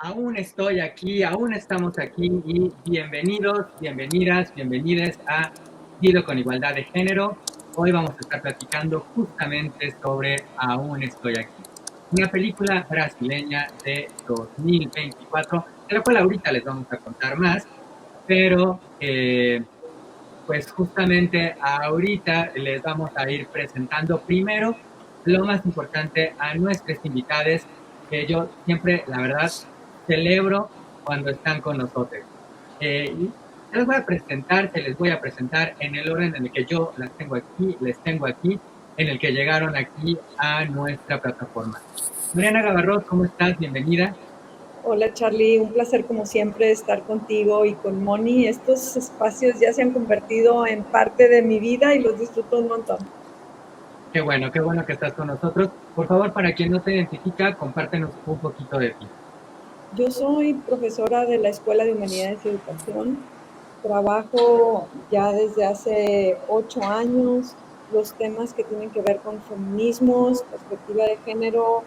Aún estoy aquí, aún estamos aquí y bienvenidos, bienvenidas, bienvenides a Dilo con Igualdad de Género. Hoy vamos a estar platicando justamente sobre Aún estoy aquí, una película brasileña de 2024, de la cual ahorita les vamos a contar más, pero pues justamente ahorita les vamos a ir presentando primero lo más importante a nuestros invitados, que yo siempre, la verdad, celebro cuando están con nosotros. Y se les voy a presentar en el orden en el que yo las tengo aquí, les tengo aquí, en el que llegaron aquí a nuestra plataforma. Mariana Gavarrós, ¿cómo estás? Bienvenida. Hola Charlie, un placer como siempre estar contigo y con Moni. Estos espacios ya se han convertido en parte de mi vida y los disfruto un montón. Qué bueno que estás con nosotros. Por favor, para quien no te identifica, compártenos un poquito de ti. Yo soy profesora de la Escuela de Humanidades y Educación. Trabajo ya desde hace 8 años los temas que tienen que ver con feminismos, perspectiva de género,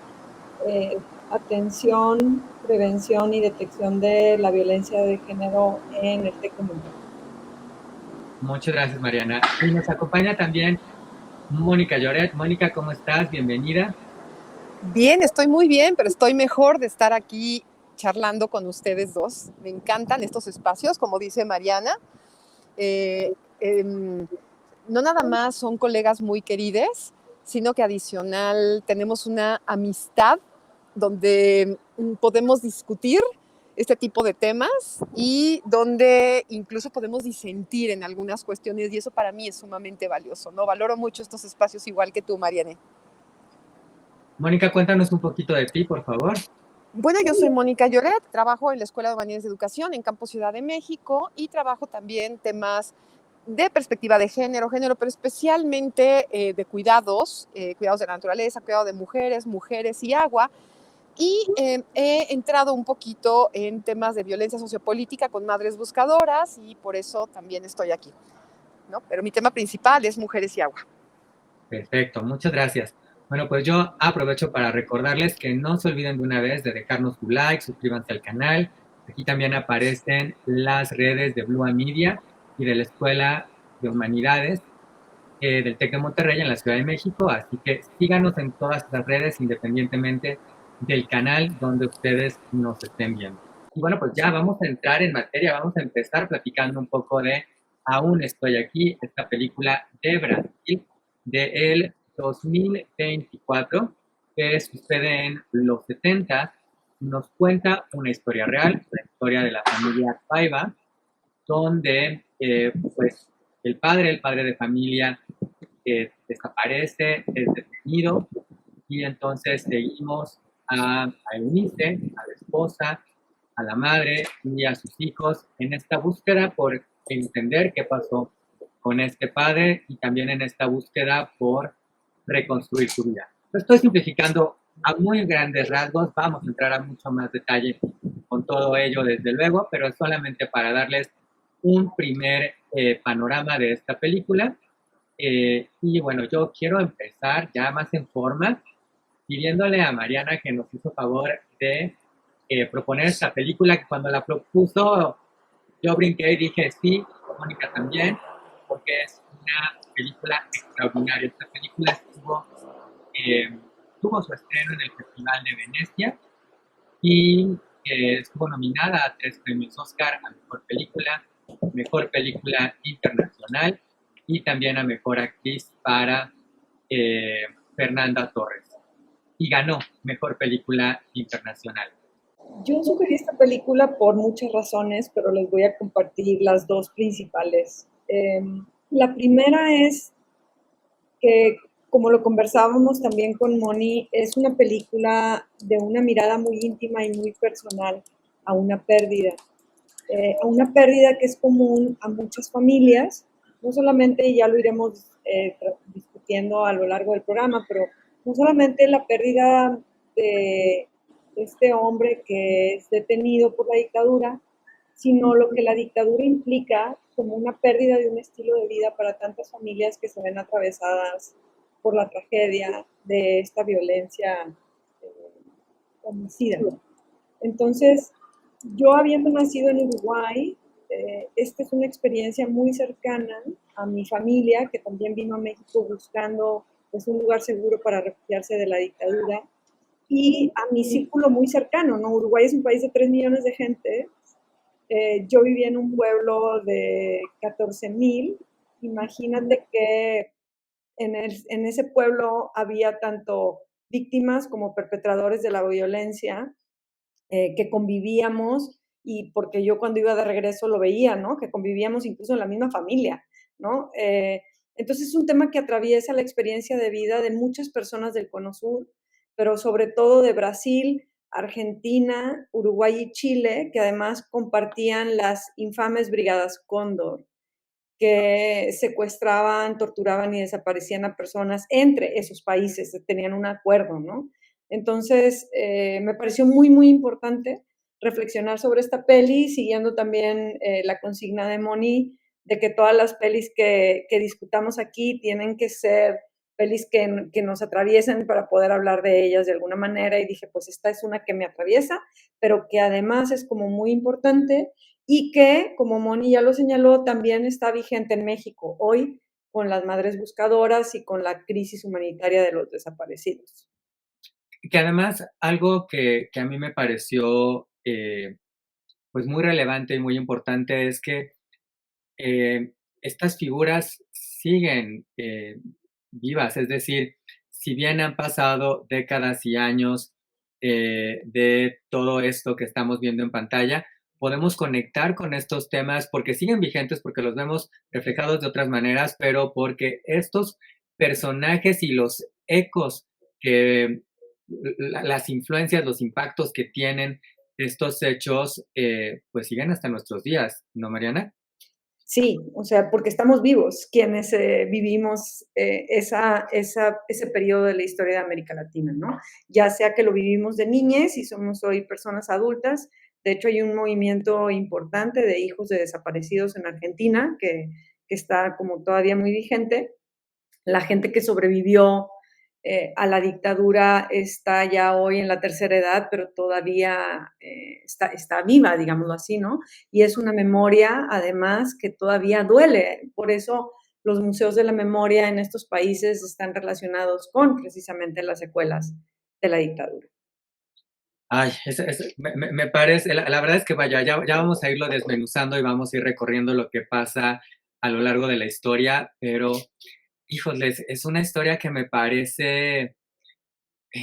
atención, prevención y detección de la violencia de género en el TEC de Monterrey. Muchas gracias, Mariana. Y nos acompaña también Mónica Lloret. Mónica, ¿cómo estás? Bienvenida. Bien, estoy muy bien, pero estoy mejor de estar aquí charlando con ustedes dos. Me encantan estos espacios, como dice Mariana. Eh, em, no nada más son colegas muy queridas, sino que adicional tenemos una amistad donde podemos discutir este tipo de temas y donde incluso podemos disentir en algunas cuestiones y eso para mí es sumamente valioso, ¿no? Valoro mucho estos espacios igual que tú, Mariane. Mónica, cuéntanos un poquito de ti, por favor. Bueno, yo soy Mónica Lloret, trabajo en la Escuela de Humanidades de Educación en Campus Ciudad de México y trabajo también temas de perspectiva de género, pero especialmente de cuidados, cuidados de la naturaleza, cuidado de mujeres, mujeres y agua. Y he entrado un poquito en temas de violencia sociopolítica con madres buscadoras y por eso también estoy aquí, ¿no? Pero mi tema principal es mujeres y agua. Perfecto, muchas gracias. Bueno, pues yo aprovecho para recordarles que no se olviden de una vez de dejarnos su like, suscríbanse al canal. Aquí también aparecen las redes de Blue Media y de la Escuela de Humanidades del TEC de Monterrey en la Ciudad de México. Así que síganos en todas estas redes independientemente del canal donde ustedes nos estén viendo. Y bueno, pues ya vamos a entrar en materia, vamos a empezar platicando un poco de Aún estoy aquí, esta película de Brasil del 2024 que sucede en los 70. Nos cuenta una historia real, la historia de la familia Paiva, donde pues el padre de familia, desaparece, es detenido, y entonces seguimos a Eunice, a la esposa, a la madre y a sus hijos en esta búsqueda por entender qué pasó con este padre y también en esta búsqueda por reconstruir su vida. Lo estoy simplificando a muy grandes rasgos, vamos a entrar a mucho más detalle con todo ello desde luego, pero es solamente para darles un primer panorama de esta película. Y bueno, yo quiero empezar ya más en forma, pidiéndole a Mariana que nos hizo favor de proponer esta película, que cuando la propuso yo brinqué y dije sí, Mónica también, porque es una película extraordinaria. Esta película tuvo su estreno en el Festival de Venecia y estuvo nominada a 3 premios Oscar: a Mejor Película Internacional y también a Mejor Actriz para eh, Fernanda Torres. Y ganó Mejor Película Internacional. Yo sugerí esta película por muchas razones, pero les voy a compartir las dos principales. La primera es que, como lo conversábamos también con Moni, es una película de una mirada muy íntima y muy personal a una pérdida que es común a muchas familias, no solamente, y ya lo iremos discutiendo a lo largo del programa, pero no solamente la pérdida de este hombre que es detenido por la dictadura, sino lo que la dictadura implica como una pérdida de un estilo de vida para tantas familias que se ven atravesadas por la tragedia de esta violencia homicida. Entonces, yo habiendo nacido en Uruguay, esta es una experiencia muy cercana a mi familia, que también vino a México buscando pues, un lugar seguro para refugiarse de la dictadura, y a mi círculo muy cercano, ¿no? Uruguay es un país de 3 millones de gente. Yo vivía en un pueblo de 14,000. Imagínate que en ese pueblo había tanto víctimas como perpetradores de la violencia, que convivíamos, y porque yo cuando iba de regreso lo veía, ¿no? Que convivíamos incluso en la misma familia, ¿no? Entonces es un tema que atraviesa la experiencia de vida de muchas personas del Cono Sur, pero sobre todo de Brasil, Argentina, Uruguay y Chile, que además compartían las infames Brigadas Cóndor, que secuestraban, torturaban y desaparecían a personas entre esos países, tenían un acuerdo, ¿no? Entonces, me pareció muy, muy importante reflexionar sobre esta peli, siguiendo también la consigna de Moni, de que todas las pelis que discutamos aquí tienen que ser pelis que nos atraviesen para poder hablar de ellas de alguna manera, y dije, pues esta es una que me atraviesa, pero que además es como muy importante y que, como Moni ya lo señaló, también está vigente en México hoy con las madres buscadoras y con la crisis humanitaria de los desaparecidos. Que además algo que a mí me pareció pues muy relevante y muy importante es que estas figuras siguen vivas, es decir, si bien han pasado décadas y años de todo esto que estamos viendo en pantalla, podemos conectar con estos temas porque siguen vigentes, porque los vemos reflejados de otras maneras, pero porque estos personajes y los ecos que las influencias, los impactos que tienen estos hechos, pues siguen hasta nuestros días, ¿no, Mariana? Sí, o sea, porque estamos vivos quienes vivimos ese periodo de la historia de América Latina, ¿no? Ya sea que lo vivimos de niñez y somos hoy personas adultas. De hecho, hay un movimiento importante de hijos de desaparecidos en Argentina que está como todavía muy vigente. La gente que sobrevivió a la dictadura está ya hoy en la tercera edad, pero todavía está viva, digámoslo así, ¿no? Y es una memoria, además, que todavía duele. Por eso los museos de la memoria en estos países están relacionados con precisamente las secuelas de la dictadura. Ay, me parece, la verdad es que vaya, ya vamos a irlo desmenuzando y vamos a ir recorriendo lo que pasa a lo largo de la historia, pero híjoles, es una historia que me parece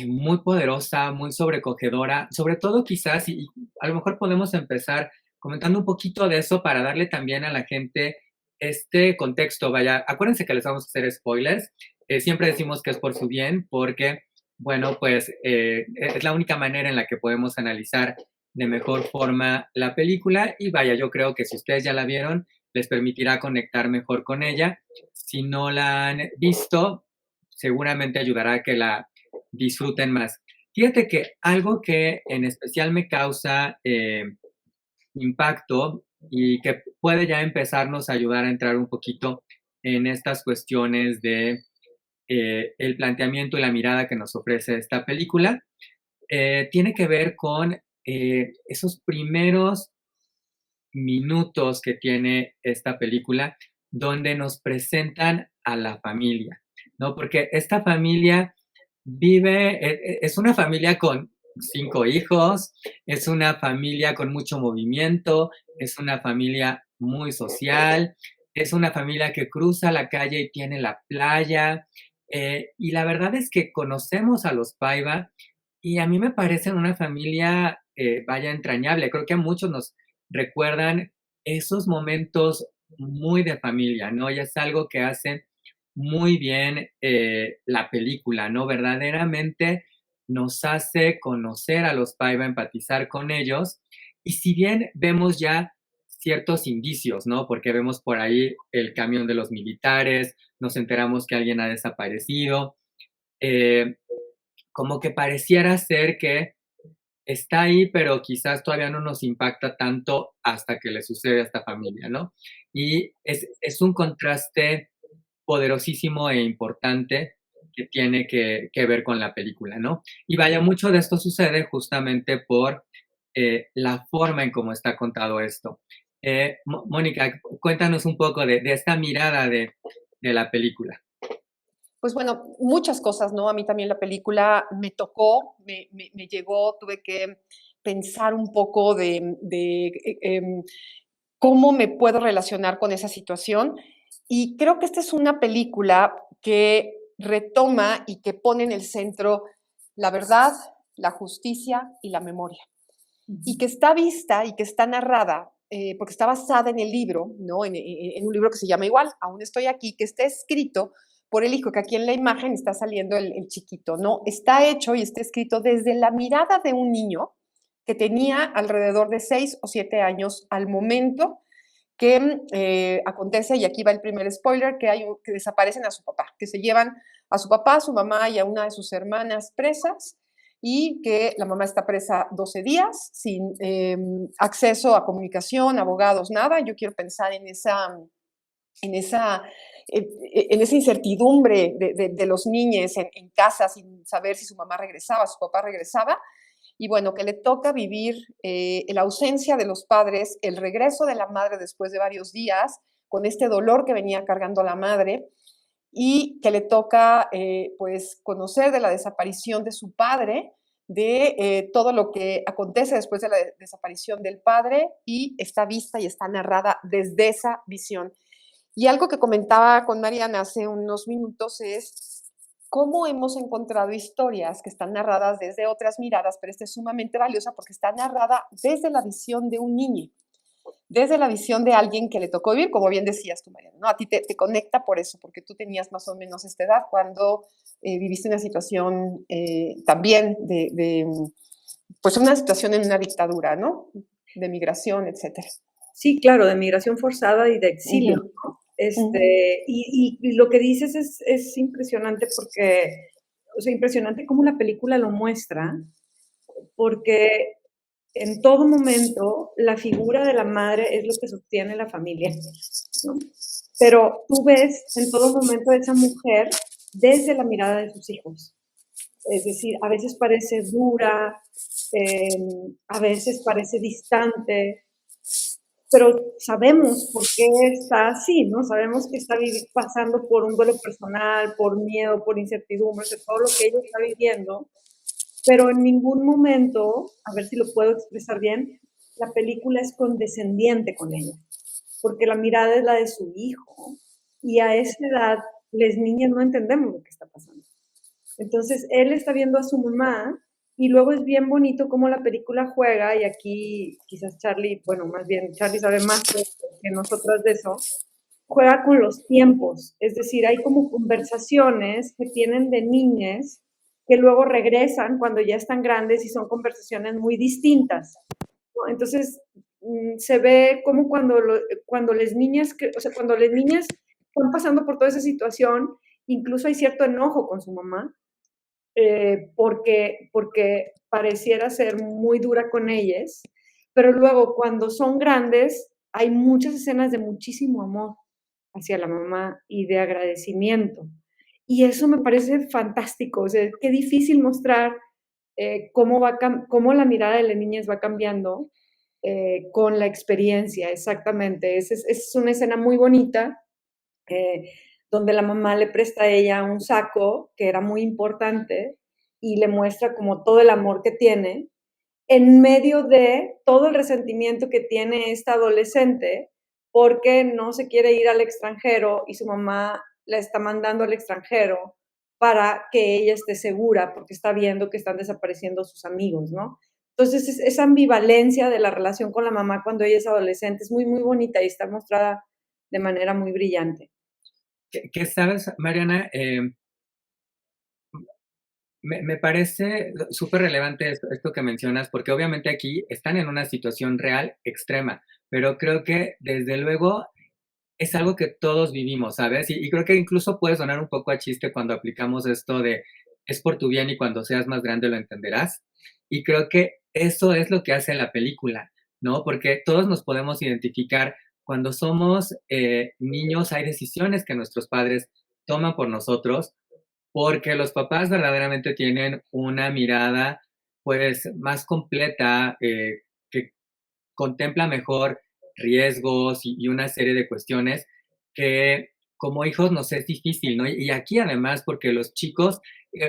muy poderosa, muy sobrecogedora, sobre todo quizás, y a lo mejor podemos empezar comentando un poquito de eso para darle también a la gente este contexto. Vaya, acuérdense que les vamos a hacer spoilers, siempre decimos que es por su bien, porque, bueno, pues es la única manera en la que podemos analizar de mejor forma la película, y vaya, yo creo que si ustedes ya la vieron, les permitirá conectar mejor con ella. Si no la han visto, seguramente ayudará a que la disfruten más. Fíjate que algo que en especial me causa impacto y que puede ya empezarnos a ayudar a entrar un poquito en estas cuestiones de el planteamiento y la mirada que nos ofrece esta película, tiene que ver con esos primeros minutos que tiene esta película donde nos presentan a la familia, ¿no? Porque esta familia vive, es una familia con 5 hijos, es una familia con mucho movimiento, es una familia muy social, es una familia que cruza la calle y tiene la playa, y la verdad es que conocemos a los Paiva y a mí me parecen una familia, vaya, entrañable. Creo que a muchos nos recuerdan esos momentos muy de familia, ¿no? Y es algo que hace muy bien la película, ¿no? Verdaderamente nos hace conocer a los Paiva, empatizar con ellos, y si bien vemos ya ciertos indicios, ¿no? Porque vemos por ahí el camión de los militares, nos enteramos que alguien ha desaparecido, eh, como que pareciera ser que está ahí, pero quizás todavía no nos impacta tanto hasta que le sucede a esta familia, ¿no? Y es un contraste poderosísimo e importante que tiene que ver con la película, ¿no? Y vaya, mucho de esto sucede justamente por la forma en cómo está contado esto. Mónica, cuéntanos un poco de esta mirada de la película. Pues bueno, muchas cosas, ¿no? A mí también la película me tocó, me llegó, tuve que pensar un poco de cómo me puedo relacionar con esa situación. Y creo que esta es una película que retoma y que pone en el centro la verdad, la justicia y la memoria. Y que está vista y que está narrada, porque está basada en el libro, ¿no? En un libro que se llama igual, Aún estoy aquí, que está escrito por el hijo, que aquí en la imagen está saliendo el chiquito, ¿no? Está hecho y está escrito desde la mirada de un niño que tenía alrededor de 6 o 7 años al momento que acontece, y aquí va el primer spoiler, que desaparecen a su papá, que se llevan a su papá, a su mamá y a una de sus hermanas presas, y que la mamá está presa 12 días, sin acceso a comunicación, abogados, nada. Yo quiero pensar en esa, en esa incertidumbre de los niños en casa sin saber si su mamá regresaba, su papá regresaba, y bueno, que le toca vivir la ausencia de los padres, el regreso de la madre después de varios días, con este dolor que venía cargando la madre, y que le toca pues conocer de la desaparición de su padre, de todo lo que acontece después de la desaparición del padre, y está vista y está narrada desde esa visión. Y algo que comentaba con Mariana hace unos minutos es cómo hemos encontrado historias que están narradas desde otras miradas, pero esta es sumamente valiosa porque está narrada desde la visión de un niño, desde la visión de alguien que le tocó vivir, como bien decías tú, Mariana, ¿no? A ti te conecta por eso, porque tú tenías más o menos esta edad cuando viviste una situación también pues una situación en una dictadura, ¿no? De migración, etcétera. Sí, claro, de migración forzada y de exilio, ¿no? Y lo que dices es impresionante porque, o sea, impresionante cómo la película lo muestra, porque en todo momento la figura de la madre es lo que sostiene la familia, ¿no? Pero tú ves en todo momento a esa mujer desde la mirada de sus hijos. Es decir, a veces parece dura, a veces parece distante, pero sabemos por qué está así, ¿no? Sabemos que está pasando por un duelo personal, por miedo, por incertidumbre, de todo lo que ella está viviendo, pero en ningún momento, a ver si lo puedo expresar bien, la película es condescendiente con ella, porque la mirada es la de su hijo, y a esa edad, las niñas no entendemos lo que está pasando. Entonces, él está viendo a su mamá, y luego es bien bonito cómo la película juega, y aquí quizás Charlie, bueno, más bien Charlie sabe más que nosotras de eso, juega con los tiempos, es decir, hay como conversaciones que tienen de niñas que luego regresan cuando ya están grandes y son conversaciones muy distintas, ¿no? Entonces, se ve como cuando las niñas, o sea, cuando las niñas están pasando por toda esa situación, incluso hay cierto enojo con su mamá, porque pareciera ser muy dura con ellas, pero luego cuando son grandes hay muchas escenas de muchísimo amor hacia la mamá y de agradecimiento. Y eso me parece fantástico, o sea, qué difícil mostrar cómo la mirada de las niñas va cambiando con la experiencia, exactamente. Es una escena muy bonita, donde la mamá le presta a ella un saco que era muy importante y le muestra como todo el amor que tiene, en medio de todo el resentimiento que tiene esta adolescente porque no se quiere ir al extranjero y su mamá la está mandando al extranjero para que ella esté segura porque está viendo que están desapareciendo sus amigos, ¿no? Entonces, esa ambivalencia de la relación con la mamá cuando ella es adolescente es muy, muy bonita y está mostrada de manera muy brillante. ¿Qué sabes, Mariana? Me parece súper relevante esto que mencionas, porque obviamente aquí están en una situación real extrema, pero creo que desde luego es algo que todos vivimos, ¿sabes? Y creo que incluso puede sonar un poco a chiste cuando aplicamos esto de es por tu bien y cuando seas más grande lo entenderás. Y creo que eso es lo que hace la película, ¿no? Porque todos nos podemos identificar cuando somos niños, hay decisiones que nuestros padres toman por nosotros, porque los papás verdaderamente tienen una mirada pues más completa, contempla mejor riesgos y una serie de cuestiones que como hijos nos es difícil, ¿no? Y aquí además, porque los chicos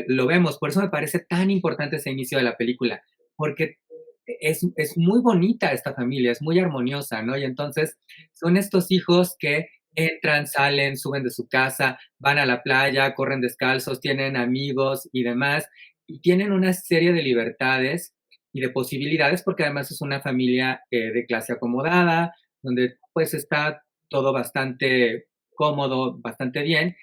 lo vemos, por eso me parece tan importante ese inicio de la película, porque es muy bonita esta familia, es muy armoniosa, ¿no? Y entonces son estos hijos que entran, salen, suben de su casa, van a la playa, corren descalzos, tienen amigos y demás, y tienen una serie de libertades y de posibilidades, porque además es una familia de clase acomodada, donde pues está todo bastante cómodo, bastante bien,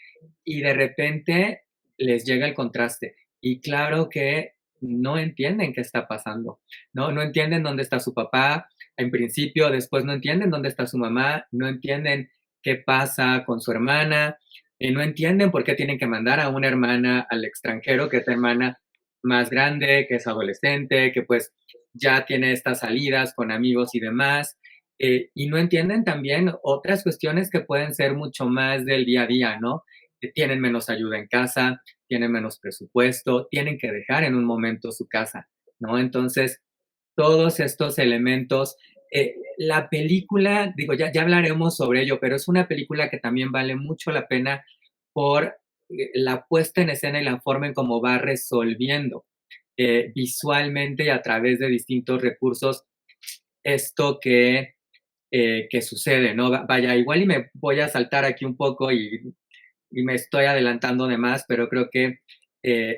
y de repente les llega el contraste. Y claro que no entienden qué está pasando, ¿no? No entienden dónde está su papá, en principio, después no entienden dónde está su mamá, no entienden qué pasa con su hermana, no entienden por qué tienen que mandar a una hermana al extranjero, que es la hermana más grande, que es adolescente, que pues ya tiene estas salidas con amigos y demás, y no entienden también otras cuestiones que pueden ser mucho más del día a día, ¿no? Que tienen menos ayuda en casa, tienen menos presupuesto, tienen que dejar en un momento su casa, ¿no? Entonces, todos estos elementos, la película, digo, ya hablaremos sobre ello, pero es una película que también vale mucho la pena por la puesta en escena y la forma en cómo va resolviendo visualmente y a través de distintos recursos esto que sucede, ¿no? Vaya, igual y me voy a saltar aquí un poco y me estoy adelantando de más, pero creo que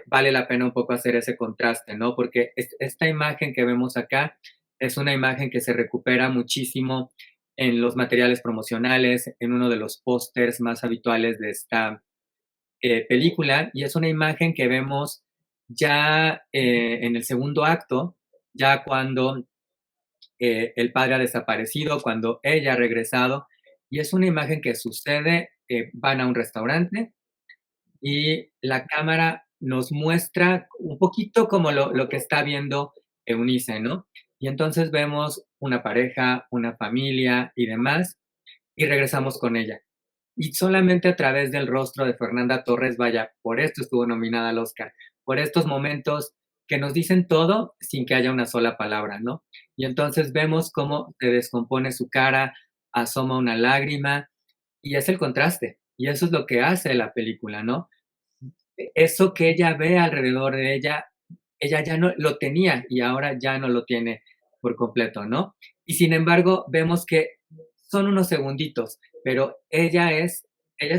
vale la pena un poco hacer ese contraste, ¿no? Porque esta imagen que vemos acá es una imagen que se recupera muchísimo en los materiales promocionales, en uno de los pósters más habituales de esta película, y es una imagen que vemos ya en el segundo acto, ya cuando el padre ha desaparecido, cuando ella ha regresado, y es una imagen que sucede, van a un restaurante y la cámara nos muestra un poquito como lo que está viendo Eunice, ¿no? Y entonces vemos una pareja, una familia y demás, y regresamos con ella. Y solamente a través del rostro de Fernanda Torres, vaya, por esto estuvo nominada al Oscar, por estos momentos que nos dicen todo sin que haya una sola palabra, ¿no? Y entonces vemos cómo se descompone su cara, asoma una lágrima, y es el contraste, y eso es lo que hace la película, ¿no? Eso que ella ve alrededor de ella, ella ya no lo tenía y ahora ya no lo tiene por completo, ¿no? Y sin embargo, vemos que son unos segunditos, pero ella es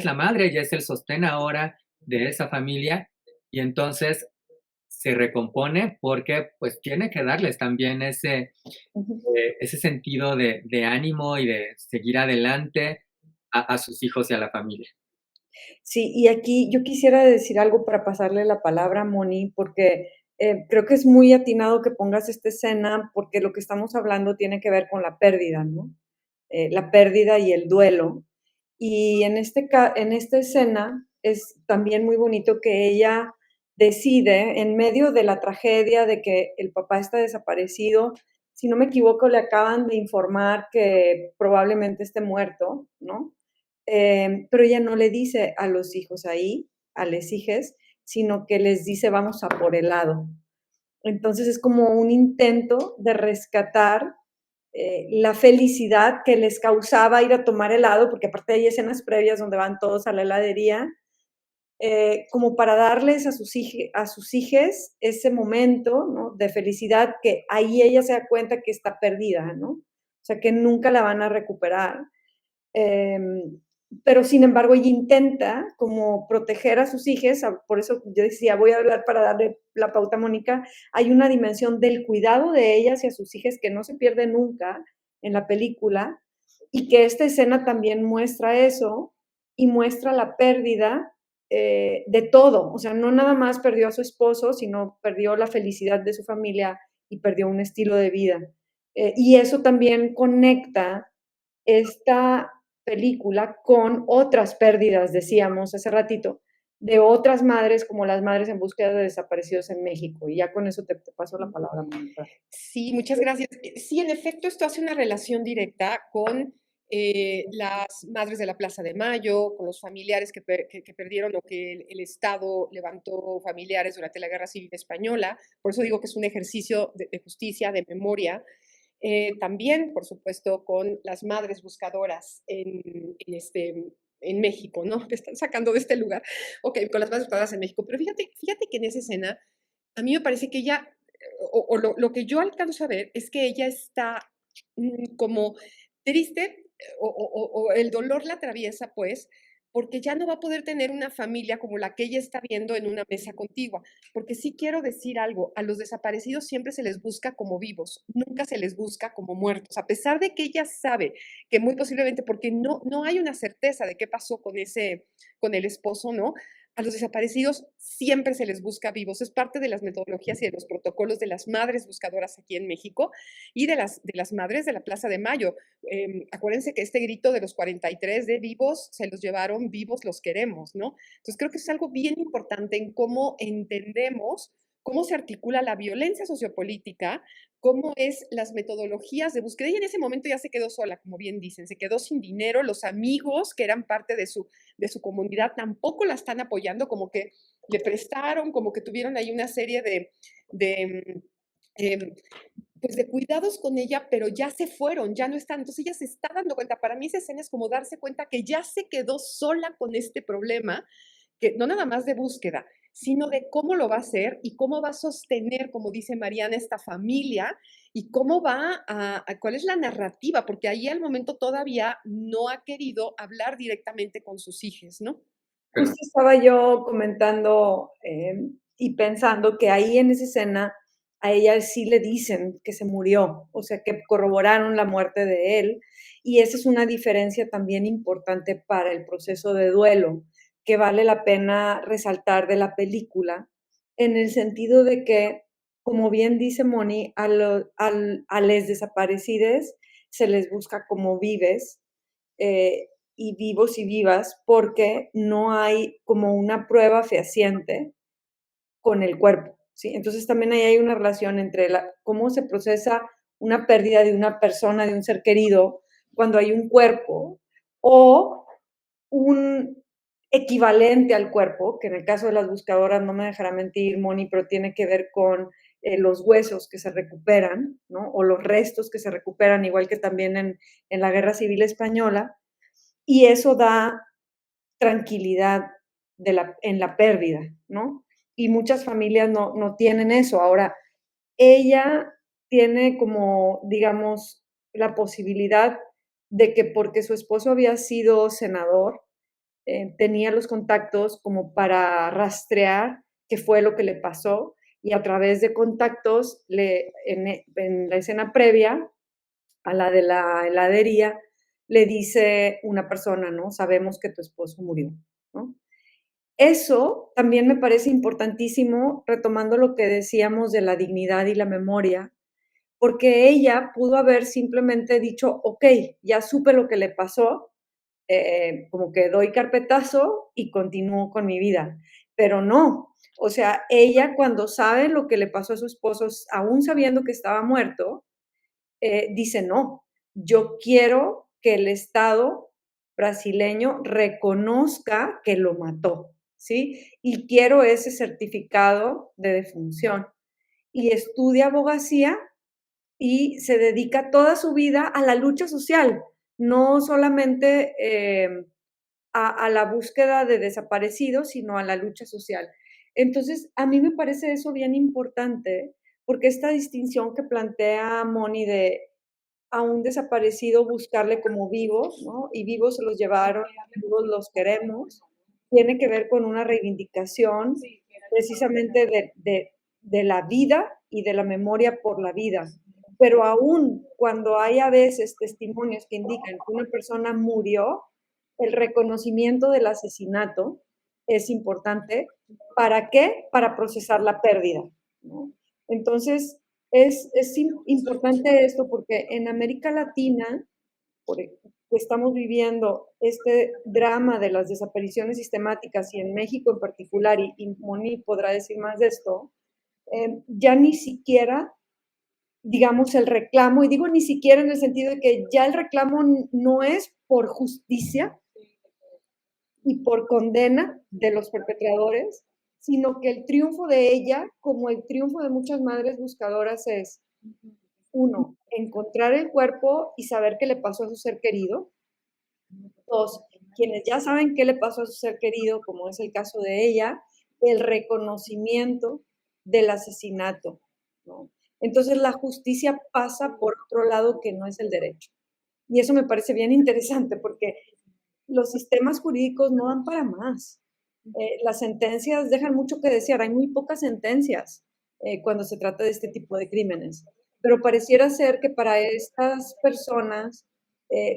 la madre, ella es el sostén ahora de esa familia y entonces se recompone porque pues tiene que darles también ese sentido de ánimo y de seguir adelante a sus hijos y a la familia. Sí, y aquí yo quisiera decir algo para pasarle la palabra a Moni, porque creo que es muy atinado que pongas esta escena, porque lo que estamos hablando tiene que ver con la pérdida, ¿no? La pérdida y el duelo. Y en esta escena es también muy bonito que ella decide, en medio de la tragedia de que el papá está desaparecido, si no me equivoco, le acaban de informar que probablemente esté muerto, ¿no? Pero ella no le dice a los hijos ahí, a les hijes, sino que les dice vamos a por helado. Entonces es como un intento de rescatar la felicidad que les causaba ir a tomar helado, porque aparte hay escenas previas donde van todos a la heladería, como para darles a sus hijes ese momento, ¿no? De felicidad que ahí ella se da cuenta que está perdida, ¿no? O sea, que nunca la van a recuperar. Pero sin embargo ella intenta como proteger a sus hijos, por eso yo decía, voy a hablar para darle la pauta a Mónica, hay una dimensión del cuidado de ellas y a sus hijos que no se pierde nunca en la película y que esta escena también muestra eso y muestra la pérdida de todo, o sea, no nada más perdió a su esposo, sino perdió la felicidad de su familia y perdió un estilo de vida. Y eso también conecta esta película con otras pérdidas, decíamos hace ratito, de otras madres como las madres en búsqueda de desaparecidos en México. Y ya con eso te paso la palabra, Mónica. Sí, muchas gracias. Sí, en efecto, esto hace una relación directa con las madres de la Plaza de Mayo, con los familiares que perdieron o que el Estado levantó familiares durante la Guerra Civil Española. Por eso digo que es un ejercicio de justicia, de memoria. también, por supuesto, con las madres buscadoras en México, ¿no? Me están sacando de este lugar. Ok, con las madres buscadoras en México. Pero fíjate que en esa escena, a mí me parece que ella, lo que yo alcanzo a ver es que ella está como triste, o el dolor la atraviesa, pues, porque ya no va a poder tener una familia como la que ella está viendo en una mesa contigua. Porque sí quiero decir algo, a los desaparecidos siempre se les busca como vivos, nunca se les busca como muertos, a pesar de que ella sabe que muy posiblemente, porque no hay una certeza de qué pasó con el esposo, ¿no? A los desaparecidos siempre se les busca vivos. Es parte de las metodologías y de los protocolos de las madres buscadoras aquí en México y de las madres de la Plaza de Mayo. Acuérdense que este grito de los 43 de vivos se los llevaron, vivos los queremos, ¿no? Entonces creo que es algo bien importante en cómo entendemos cómo se articula la violencia sociopolítica, cómo es las metodologías de búsqueda. Y en ese momento ya se quedó sola, como bien dicen, se quedó sin dinero, los amigos que eran parte de su comunidad tampoco la están apoyando, como que le prestaron, como que tuvieron ahí una serie de pues de cuidados con ella, pero ya se fueron, ya no están. Entonces ella se está dando cuenta. Para mí esa escena es como darse cuenta que ya se quedó sola con este problema, que no nada más de búsqueda, sino de cómo lo va a hacer y cómo va a sostener, como dice Mariana, esta familia y cómo va cuál es la narrativa, porque ahí al momento todavía no ha querido hablar directamente con sus hijos, ¿no? Justo estaba yo comentando y pensando que ahí en esa escena a ella sí le dicen que se murió, o sea, que corroboraron la muerte de él. Y esa es una diferencia también importante para el proceso de duelo, que vale la pena resaltar de la película, en el sentido de que, como bien dice Moni, a los desaparecidos se les busca como vives. Y vivos y vivas porque no hay como una prueba fehaciente con el cuerpo, ¿sí? Entonces también ahí hay una relación entre cómo se procesa una pérdida de una persona, de un ser querido, cuando hay un cuerpo o un equivalente al cuerpo, que en el caso de las buscadoras, no me dejará mentir, Moni, pero tiene que ver con los huesos que se recuperan, ¿no? O los restos que se recuperan, igual que también en la Guerra Civil Española, y eso da tranquilidad en la pérdida, ¿no? Y muchas familias no tienen eso. Ahora, ella tiene como, digamos, la posibilidad de que porque su esposo había sido senador, tenía los contactos como para rastrear qué fue lo que le pasó y a través de contactos, en la escena previa a la de la heladería, le dice una persona, ¿no? Sabemos que tu esposo murió, ¿no? Eso también me parece importantísimo, retomando lo que decíamos de la dignidad y la memoria, porque ella pudo haber simplemente dicho, ok, ya supe lo que le pasó, como que doy carpetazo y continúo con mi vida, pero no. O sea, ella cuando sabe lo que le pasó a su esposo, aún sabiendo que estaba muerto, dice, no, yo quiero que el Estado brasileño reconozca que lo mató, ¿sí? Y quiero ese certificado de defunción. Y estudia abogacía y se dedica toda su vida a la lucha social, no solamente a la búsqueda de desaparecidos, sino a la lucha social. Entonces, a mí me parece eso bien importante, porque esta distinción que plantea Moni de a un desaparecido buscarle como vivos, ¿no? Y vivos se los llevaron, vivos los queremos, tiene que ver con una reivindicación precisamente de la vida y de la memoria por la vida. Pero aún cuando hay a veces testimonios que indican que una persona murió, el reconocimiento del asesinato es importante. ¿Para qué? Para procesar la pérdida, ¿no? Entonces, es importante esto porque en América Latina, que estamos viviendo este drama de las desapariciones sistemáticas y en México en particular, y Moni podrá decir más de esto, ya ni siquiera, digamos, el reclamo, y digo ni siquiera en el sentido de que ya el reclamo no es por justicia y por condena de los perpetradores, sino que el triunfo de ella, como el triunfo de muchas madres buscadoras, es, uno, encontrar el cuerpo y saber qué le pasó a su ser querido. Dos, quienes ya saben qué le pasó a su ser querido, como es el caso de ella, el reconocimiento del asesinato, ¿no? Entonces la justicia pasa por otro lado que no es el derecho. Y eso me parece bien interesante porque los sistemas jurídicos no dan para más. Las sentencias dejan mucho que desear, hay muy pocas sentencias cuando se trata de este tipo de crímenes, pero pareciera ser que para estas personas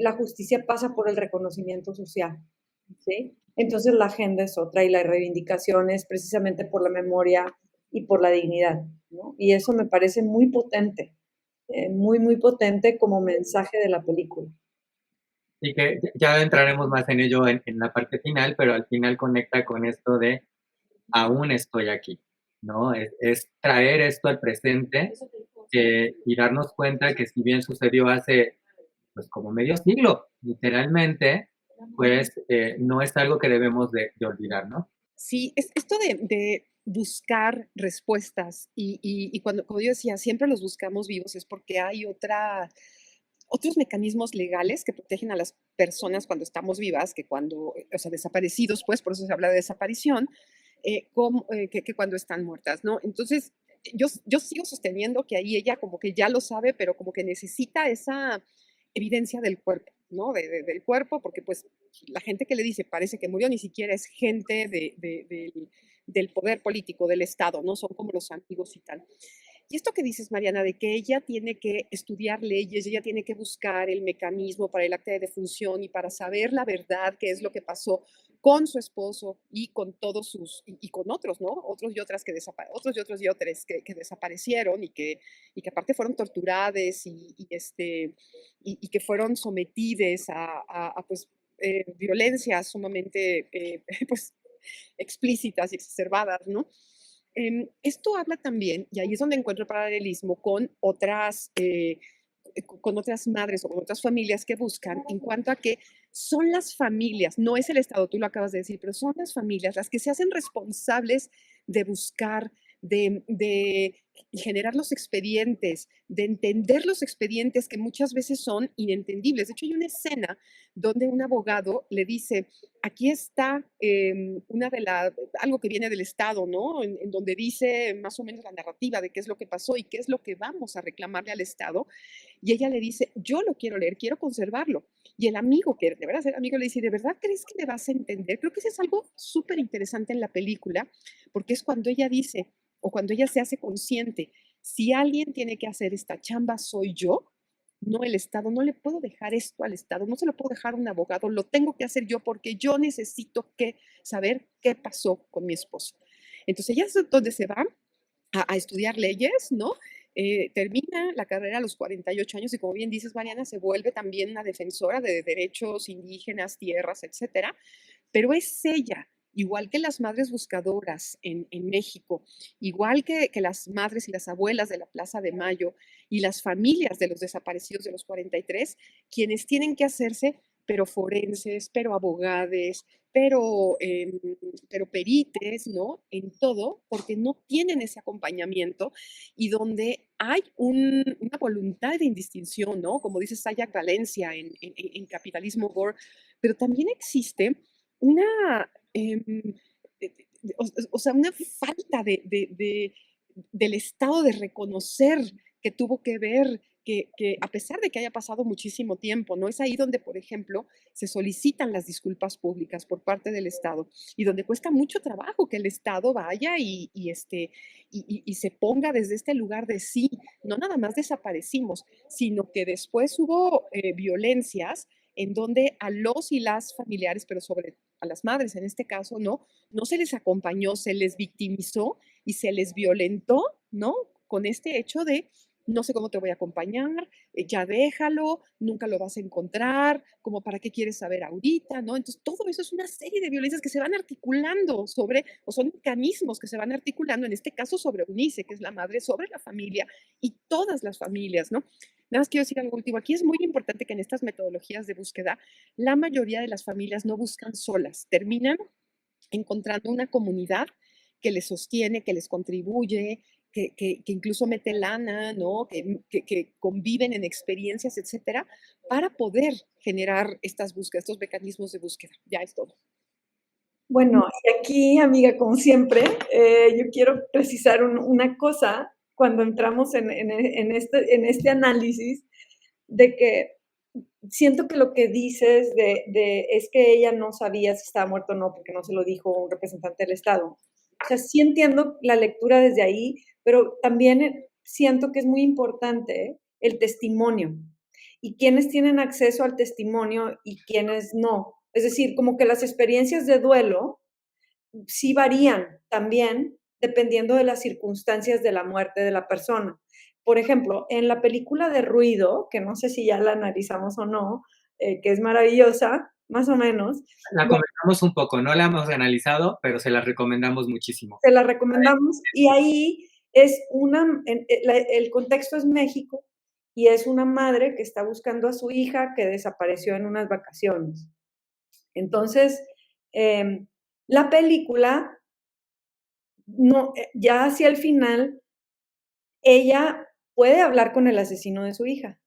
la justicia pasa por el reconocimiento social, ¿sí? Entonces la agenda es otra y la reivindicación es precisamente por la memoria y por la dignidad, ¿no? Y eso me parece muy potente, muy, muy potente como mensaje de la película. Y que ya entraremos más en ello en la parte final, pero al final conecta con esto de aún estoy aquí, ¿no? Es traer esto al presente y darnos cuenta que si bien sucedió hace pues como medio siglo, literalmente, pues no es algo que debemos de olvidar, ¿no? Sí, es esto de buscar respuestas y cuando, como yo decía, siempre los buscamos vivos es porque hay otros mecanismos legales que protegen a las personas cuando estamos vivas, que cuando, o sea, desaparecidos, pues, por eso se habla de desaparición, que cuando están muertas, ¿no? Entonces, yo sigo sosteniendo que ahí ella como que ya lo sabe, pero como que necesita esa evidencia del cuerpo, ¿no? Del cuerpo, porque pues la gente que le dice parece que murió ni siquiera es gente del poder político, del Estado, ¿no? Son como los amigos y tal. Y esto que dices, Mariana, de que ella tiene que estudiar leyes, ella tiene que buscar el mecanismo para el acta de defunción y para saber la verdad, qué es lo que pasó con su esposo y con todos y con otros, ¿no? Otros y otras otros y otros y otras que desaparecieron y que aparte fueron torturadas y que fueron sometidas pues, violencias sumamente, pues, explícitas y exacerbadas, ¿no? Esto habla también, y ahí es donde encuentro paralelismo con otras madres o con otras familias que buscan en cuanto a que son las familias, no es el Estado, tú lo acabas de decir, pero son las familias las que se hacen responsables de buscar, de generar los expedientes, de entender los expedientes que muchas veces son inentendibles. De hecho, hay una escena donde un abogado le dice, aquí está algo que viene del Estado, ¿no? En donde dice más o menos la narrativa de qué es lo que pasó y qué es lo que vamos a reclamarle al Estado. Y ella le dice, yo lo quiero leer, quiero conservarlo. Y el amigo, que de verdad ser amigo, le dice, ¿de verdad crees que le vas a entender? Creo que eso es algo súper interesante en la película, porque es cuando ella dice, o cuando ella se hace consciente, si alguien tiene que hacer esta chamba, soy yo, no el Estado, no le puedo dejar esto al Estado, no se lo puedo dejar a un abogado, lo tengo que hacer yo porque yo necesito saber qué pasó con mi esposo. Entonces ella es donde se va a estudiar leyes, ¿no? Termina la carrera a los 48 años y como bien dices, Mariana, se vuelve también una defensora de derechos indígenas, tierras, etcétera, pero es ella, igual que las madres buscadoras en México, igual que las madres y las abuelas de la Plaza de Mayo y las familias de los desaparecidos de los 43, quienes tienen que hacerse, pero forenses, pero abogados, pero perites, ¿no? En todo, porque no tienen ese acompañamiento y donde hay una voluntad de indistinción, ¿no? Como dice Sayak Valencia en Capitalismo Gore, pero también existe una, o sea, una falta del Estado de reconocer que tuvo que ver, que a pesar de que haya pasado muchísimo tiempo, ¿no? Es ahí donde, por ejemplo, se solicitan las disculpas públicas por parte del Estado y donde cuesta mucho trabajo que el Estado vaya y se ponga desde este lugar de sí, no nada más desaparecimos, sino que después hubo violencias en donde a los y las familiares, pero sobre a las madres en este caso, no se les acompañó, se les victimizó y se les violentó, ¿no? Con este hecho de no sé cómo te voy a acompañar, ya déjalo, nunca lo vas a encontrar, como para qué quieres saber ahorita, ¿no? Entonces, todo eso es una serie de violencias que se van articulando o son mecanismos que se van articulando, en este caso sobre Eunice, que es la madre, sobre la familia y todas las familias, ¿no? Nada más quiero decir algo último. Aquí es muy importante que en estas metodologías de búsqueda, la mayoría de las familias no buscan solas, terminan encontrando una comunidad que les sostiene, que les contribuye, que incluso mete lana, ¿no? Que conviven en experiencias, etcétera, para poder generar estas búsquedas, estos mecanismos de búsqueda. Ya es todo. Bueno, y aquí, amiga, como siempre, yo quiero precisar una cosa cuando entramos en este análisis, de que siento que lo que dices es que ella no sabía si estaba muerto o no, porque no se lo dijo un representante del Estado. O sea, sí entiendo la lectura desde ahí, pero también siento que es muy importante el testimonio y quiénes tienen acceso al testimonio y quiénes no. Es decir, como que las experiencias de duelo sí varían también dependiendo de las circunstancias de la muerte de la persona. Por ejemplo, en la película de Ruido, que no sé si ya la analizamos o no, que es maravillosa, más o menos. La comentamos un poco, no la hemos analizado, pero se la recomendamos muchísimo. Se la recomendamos y ahí es el contexto es México y es una madre que está buscando a su hija que desapareció en unas vacaciones. Entonces, la película, no, ya hacia el final, ella puede hablar con el asesino de su hija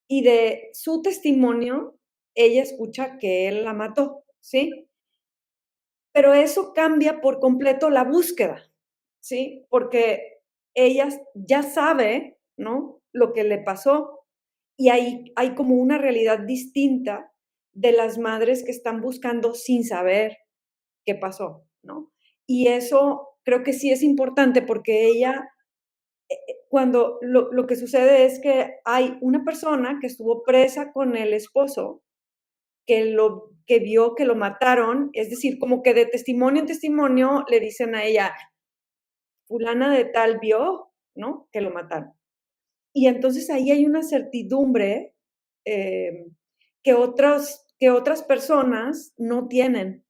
y de su testimonio, ella escucha que él la mató, ¿sí? Pero eso cambia por completo la búsqueda, ¿sí? Porque ella ya sabe, ¿no? Lo que le pasó y hay como una realidad distinta de las madres que están buscando sin saber qué pasó, ¿no? Y eso creo que sí es importante porque ella, cuando lo que sucede es que hay una persona que estuvo presa con el esposo, que vio que lo mataron, es decir, como que de testimonio en testimonio le dicen a ella, fulana de tal vio, ¿no? Que lo mataron. Y entonces ahí hay una certidumbre que otras personas no tienen.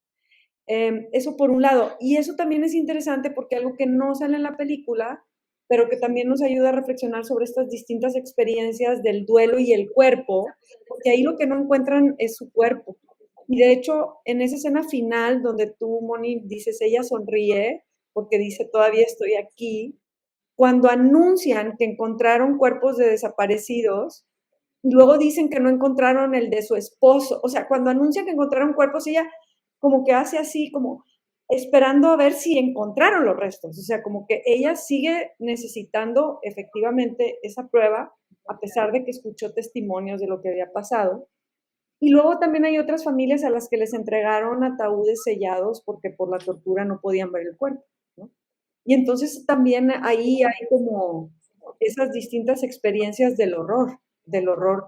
Eso por un lado. Y eso también es interesante porque algo que no sale en la película, pero que también nos ayuda a reflexionar sobre estas distintas experiencias del duelo y el cuerpo, porque ahí lo que no encuentran es su cuerpo. Y de hecho, en esa escena final donde tú, Moni, dices, ella sonríe porque dice, todavía estoy aquí, cuando anuncian que encontraron cuerpos de desaparecidos, y luego dicen que no encontraron el de su esposo, o sea, cuando anuncian que encontraron cuerpos, ella como que hace así, como esperando a ver si encontraron los restos, o sea, como que ella sigue necesitando efectivamente esa prueba, a pesar de que escuchó testimonios de lo que había pasado. Y luego también hay otras familias a las que les entregaron ataúdes sellados porque por la tortura no podían ver el cuerpo, ¿no? Y entonces también ahí hay como esas distintas experiencias del horror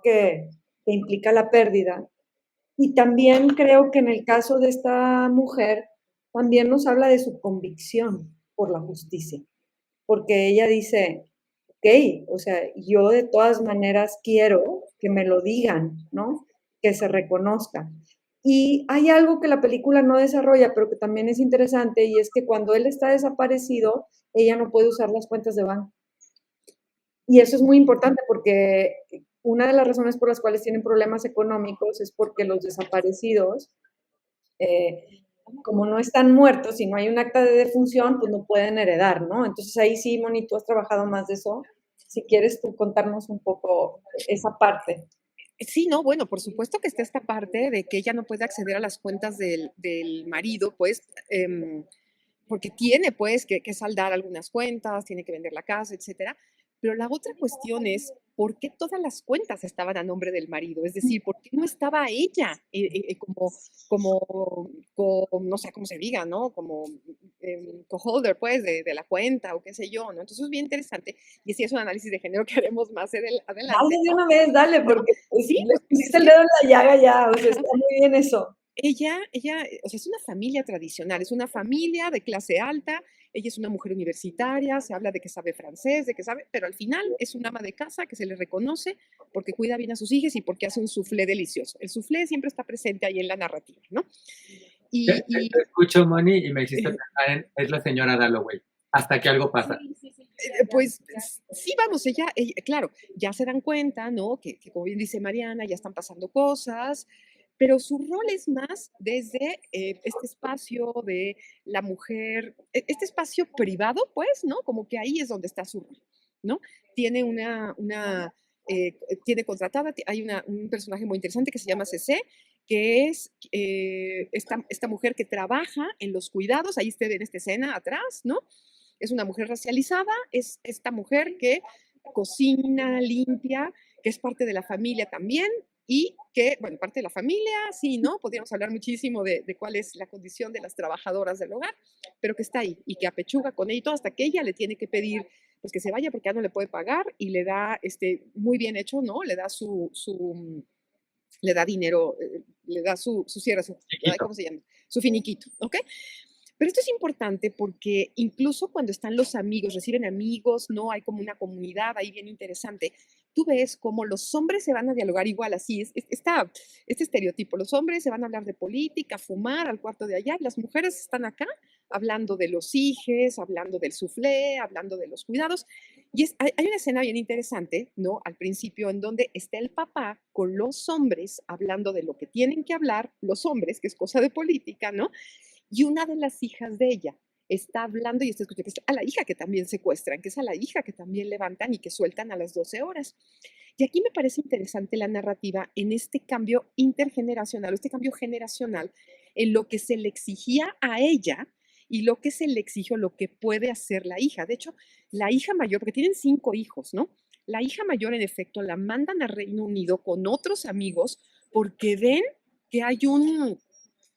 que implica la pérdida. Y también creo que en el caso de esta mujer, también nos habla de su convicción por la justicia, porque ella dice, ok, o sea, yo de todas maneras quiero que me lo digan, ¿no? Que se reconozca. Y hay algo que la película no desarrolla, pero que también es interesante, y es que cuando él está desaparecido, ella no puede usar las cuentas de banco. Y eso es muy importante porque una de las razones por las cuales tienen problemas económicos es porque los desaparecidos, como no están muertos y no hay un acta de defunción, pues no pueden heredar, ¿no? Entonces ahí sí, Moni, tú has trabajado más de eso. Si quieres tú contarnos un poco esa parte. Sí, no, bueno, por supuesto que está esta parte de que ella no puede acceder a las cuentas del marido, pues, porque tiene, pues, que saldar algunas cuentas, tiene que vender la casa, etcétera. Pero la otra cuestión es, ¿por qué todas las cuentas estaban a nombre del marido? Es decir, ¿por qué no estaba ella no sé cómo se diga, ¿no? Como co-holder, pues, de la cuenta o qué sé yo, ¿no? Entonces es bien interesante y sí es un análisis de género que haremos más adelante. Dale de una vez, dale, porque pues, Sí, le pusiste el dedo en la llaga ya, o sea, está muy bien eso. ella, o sea, es una familia tradicional, es una familia de clase alta, ella es una mujer universitaria, se habla de que sabe francés, de que sabe, pero al final es una ama de casa que se le reconoce porque cuida bien a sus hijas y porque hace un soufflé delicioso. El soufflé siempre está presente ahí en la narrativa, ¿no? Te escucho, Moni, y me hiciste pensar en, es la señora Dalloway, hasta que algo pasa. Pues sí, vamos, claro, ya se dan cuenta, ¿no? Que como bien dice Mariana, ya están pasando cosas, pero su rol es más desde este espacio de la mujer, este espacio privado, pues, ¿no? Como que ahí es donde está su rol, ¿no? Tiene tiene contratada, hay un personaje muy interesante que se llama CC, que es esta mujer que trabaja en los cuidados, ahí usted en esta escena atrás, ¿no? Es una mujer racializada, es esta mujer que cocina, limpia, que es parte de la familia también, y que, bueno, parte de la familia, sí, ¿no? Podríamos hablar muchísimo de cuál es la condición de las trabajadoras del hogar, pero que está ahí y que apechuga con ella y todo hasta que ella le tiene que pedir pues que se vaya porque ya no le puede pagar y le da, muy bien hecho, ¿no? Le da le da dinero, le da su cierre, ¿cómo se llama? Su finiquito, ¿ok? Pero esto es importante porque incluso cuando están los amigos, reciben amigos, ¿no? Hay como una comunidad ahí bien interesante. Tú ves cómo los hombres se van a dialogar igual, así, este estereotipo. Los hombres se van a hablar de política, fumar al cuarto de allá, y las mujeres están acá hablando de los hijes, hablando del soufflé, hablando de los cuidados. Y hay una escena bien interesante, ¿no? Al principio, en donde está el papá con los hombres hablando de lo que tienen que hablar, los hombres, que es cosa de política, ¿no? Y una de las hijas de ella está hablando y está escuchando que es a la hija que también secuestran, que es a la hija que también levantan y que sueltan a las 12 horas. Y aquí me parece interesante la narrativa en este cambio intergeneracional, este cambio generacional, en lo que se le exigía a ella y lo que se le exigió, lo que puede hacer la hija. De hecho, la hija mayor, porque tienen 5 hijos, ¿no? La hija mayor, en efecto, la mandan a Reino Unido con otros amigos porque ven que hay un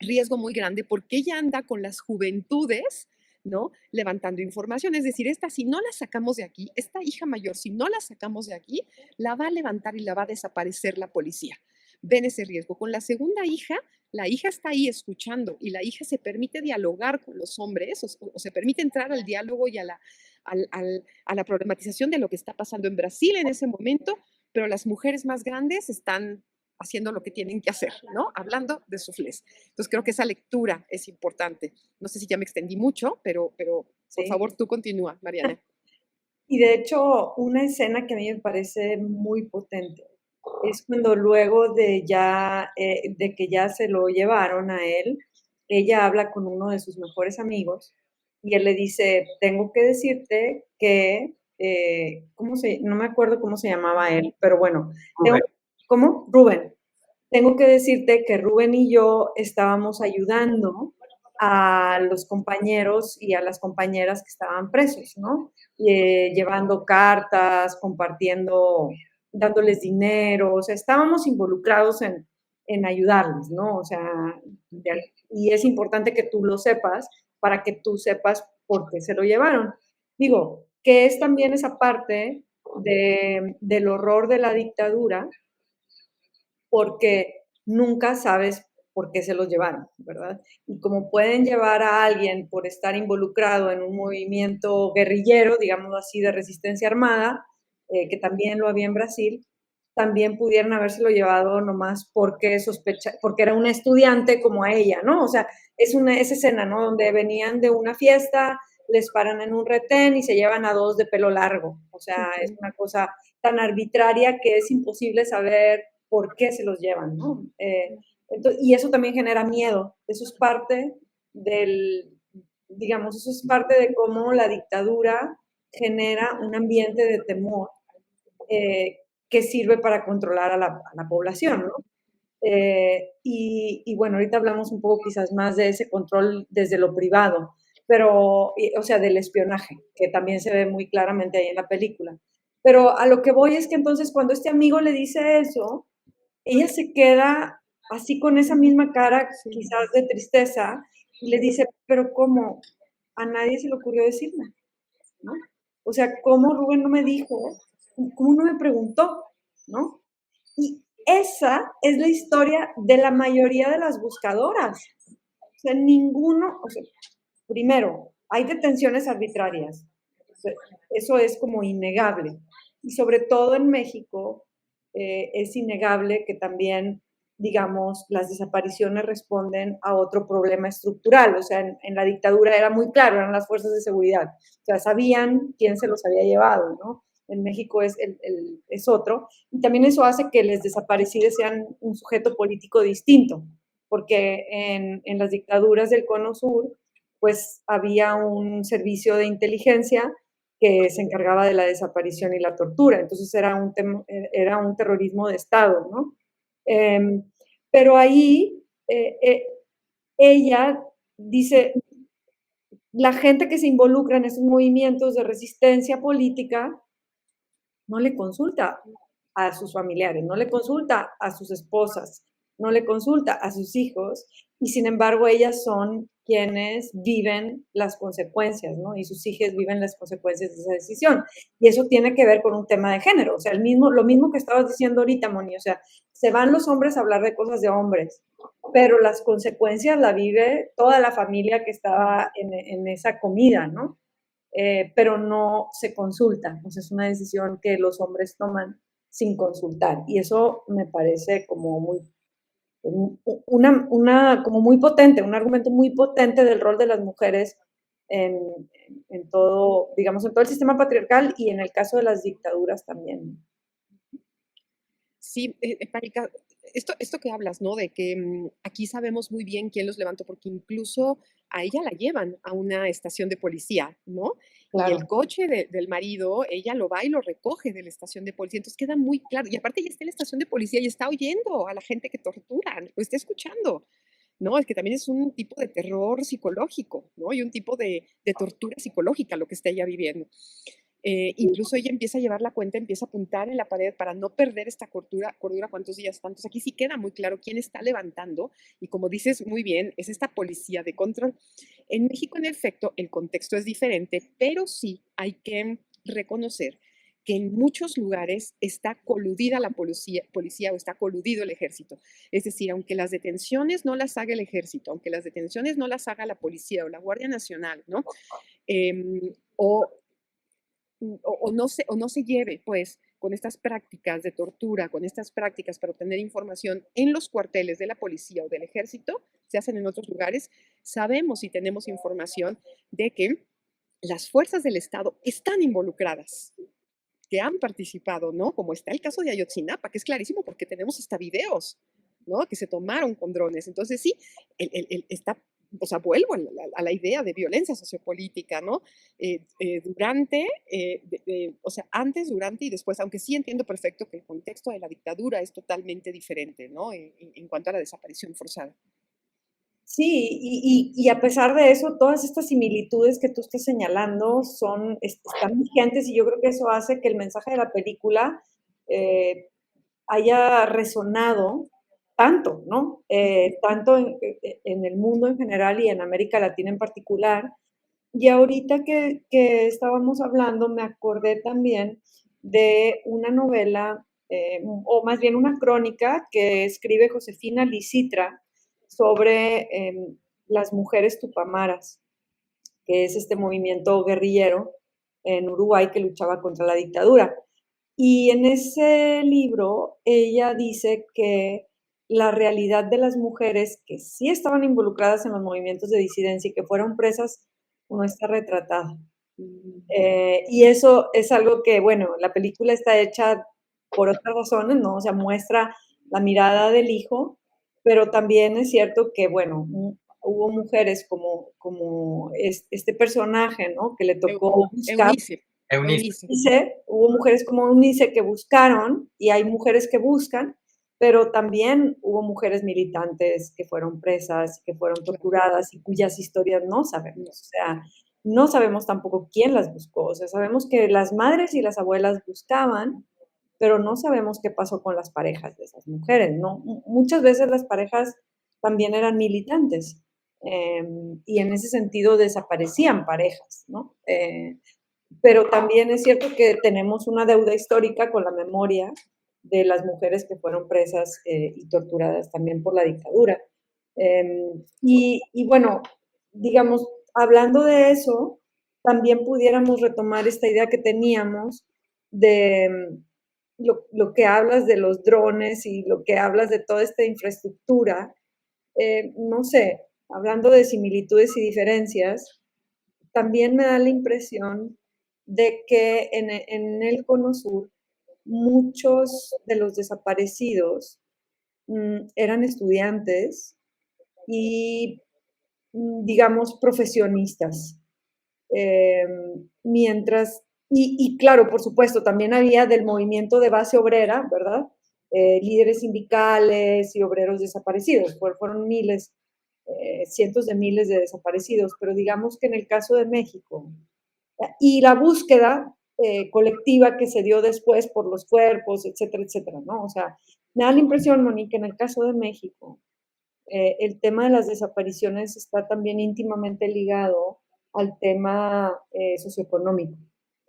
riesgo muy grande porque ella anda con las juventudes, ¿no? Levantando información. Es decir, si no la sacamos de aquí, esta hija mayor, si no la sacamos de aquí, la va a levantar y la va a desaparecer la policía. Ven ese riesgo. Con la segunda hija, la hija está ahí escuchando y la hija se permite dialogar con los hombres o se permite entrar al diálogo y a la problematización de lo que está pasando en Brasil en ese momento, pero las mujeres más grandes están haciendo lo que tienen que hacer, ¿no? Hablando de soufflés. Entonces creo que esa lectura es importante. No sé si ya me extendí mucho, pero por Sí. favor tú continúa, Mariana. Y de hecho, una escena que a mí me parece muy potente es cuando luego de que ya se lo llevaron a él, ella habla con uno de sus mejores amigos y él le dice, tengo que decirte que, no me acuerdo cómo se llamaba él, pero bueno, ¿cómo? Rubén. Tengo que decirte que Rubén y yo estábamos ayudando a los compañeros y a las compañeras que estaban presos, ¿no? Llevando cartas, compartiendo, dándoles dinero, o sea, estábamos involucrados en ayudarles, ¿no? O sea, y es importante que tú lo sepas para que tú sepas por qué se lo llevaron. Digo, que es también esa parte del horror de la dictadura, porque nunca sabes por qué se los llevaron, ¿verdad? Y como pueden llevar a alguien por estar involucrado en un movimiento guerrillero, digamos así, de resistencia armada, que también lo había en Brasil, también pudieron habérselo llevado nomás porque porque era una estudiante como a ella, ¿no? O sea, esa escena, ¿no? Donde venían de una fiesta, les paran en un retén y se llevan a 2 de pelo largo. O sea, es una cosa tan arbitraria que es imposible saber por qué se los llevan, ¿no? Y eso también genera miedo. Eso es parte digamos, eso es parte de cómo la dictadura genera un ambiente de temor que sirve para controlar a la población, ¿no? Y bueno, ahorita hablamos un poco quizás más de ese control desde lo privado, pero, o sea, del espionaje, que también se ve muy claramente ahí en la película. Pero a lo que voy es que entonces cuando este amigo le dice eso, ella se queda así con esa misma cara, quizás de tristeza, y le dice, pero ¿cómo? A nadie se le ocurrió decirme, ¿no? O sea, ¿cómo Rubén no me dijo? ¿Cómo no me preguntó? ¿No? Y esa es la historia de la mayoría de las buscadoras. O sea, primero, hay detenciones arbitrarias. Eso es como innegable. Y sobre todo en México, es innegable que también, digamos, las desapariciones responden a otro problema estructural. O sea, en la dictadura era muy claro, eran las fuerzas de seguridad. O sea, sabían quién se los había llevado, ¿no? en México es otro, y también eso hace que los desaparecidos sean un sujeto político distinto, porque en las dictaduras del Cono Sur, pues había un servicio de inteligencia que se encargaba de la desaparición y la tortura, entonces era un terrorismo de Estado, ¿no? Pero ahí ella dice, la gente que se involucra en esos movimientos de resistencia política no le consulta a sus familiares, no le consulta a sus esposas, no le consulta a sus hijos, y sin embargo ellas son quienes viven las consecuencias, ¿no? Y sus hijos viven las consecuencias de esa decisión. Y eso tiene que ver con un tema de género, o sea, lo mismo que estabas diciendo ahorita, Moni, o sea, se van los hombres a hablar de cosas de hombres, pero las consecuencias la vive toda la familia que estaba en esa comida, ¿no? Pero no se consulta, o sea, es una decisión que los hombres toman sin consultar, y eso me parece como muy, como muy potente, un argumento muy potente del rol de las mujeres en, en todo, digamos, en todo el sistema patriarcal y en el caso de las dictaduras también. Sí, Párica, esto que hablas, ¿no? De que aquí sabemos muy bien quién los levantó, porque incluso a ella la llevan a una estación de policía, ¿no? Y el Claro. coche del marido, ella lo va y lo recoge de la estación de policía. Entonces queda muy claro. Y aparte ella está en la estación de policía y está oyendo a la gente que torturan, lo está escuchando, ¿no? Es que también es un tipo de terror psicológico, ¿no? Y un tipo de tortura psicológica lo que está ella viviendo. Incluso ella empieza a llevar la cuenta, empieza a apuntar en la pared para no perder esta cordura cuántos días tantos. Aquí sí queda muy claro quién está levantando y como dices muy bien, es esta policía de control. En México, en efecto, el contexto es diferente, pero sí hay que reconocer que en muchos lugares está coludida la policía o está coludido el ejército. Es decir, aunque las detenciones no las haga el ejército, aunque las detenciones no las haga la policía o la Guardia Nacional, ¿no? O o no se lleve, pues, con estas prácticas de tortura, con estas prácticas para obtener información en los cuarteles de la policía o del ejército, se hacen en otros lugares, sabemos y tenemos información de que las fuerzas del Estado están involucradas, que han participado, ¿no? Como está el caso de Ayotzinapa, que es clarísimo porque tenemos hasta videos, ¿no? Que se tomaron con drones. Entonces, sí, está, o sea, vuelvo a la idea de violencia sociopolítica, ¿no? Durante, o sea, antes, durante y después, aunque sí entiendo perfecto que el contexto de la dictadura es totalmente diferente, ¿no? En cuanto a la desaparición forzada. Sí, y a pesar de eso, todas estas similitudes que tú estás señalando están vigentes, y yo creo que eso hace que el mensaje de la película haya resonado tanto, ¿no? Tanto en el mundo en general y en América Latina en particular. Y ahorita que estábamos hablando, me acordé también de una novela, o más bien una crónica que escribe Josefina Licitra sobre las mujeres tupamaras, que es este movimiento guerrillero en Uruguay que luchaba contra la dictadura. Y en ese libro ella dice que la realidad de las mujeres que sí estaban involucradas en los movimientos de disidencia y que fueron presas no está retratada. Y eso es algo que, bueno, la película está hecha por otras razones, ¿no? O sea, muestra la mirada del hijo, pero también es cierto que, bueno, hubo mujeres como este personaje, ¿no? Que le tocó buscar. Eunice. Eunice. Hubo mujeres como Eunice que buscaron, y hay mujeres que buscan, pero también hubo mujeres militantes que fueron presas, que fueron torturadas y cuyas historias no sabemos. O sea, no sabemos tampoco quién las buscó. O sea, sabemos que las madres y las abuelas buscaban, pero no sabemos qué pasó con las parejas de esas mujeres, ¿no? Muchas veces las parejas también eran militantes, y en ese sentido desaparecían parejas, ¿no? Pero también es cierto que tenemos una deuda histórica con la memoria de las mujeres que fueron presas y torturadas también por la dictadura. Y bueno, digamos, hablando de eso, también pudiéramos retomar esta idea que teníamos de lo que hablas de los drones y lo que hablas de toda esta infraestructura. No sé, hablando de similitudes y diferencias, también me da la impresión de que en el Cono Sur muchos de los desaparecidos eran estudiantes y, digamos, profesionistas. Mientras, y claro, por supuesto, también había del movimiento de base obrera, ¿verdad? Líderes sindicales y obreros desaparecidos. Fueron miles, cientos de miles de desaparecidos, pero digamos que en el caso de México, y la búsqueda colectiva que se dio después por los cuerpos, etcétera, etcétera, ¿no? O sea, me da la impresión, Monique, en el caso de México, el tema de las desapariciones está también íntimamente ligado al tema socioeconómico.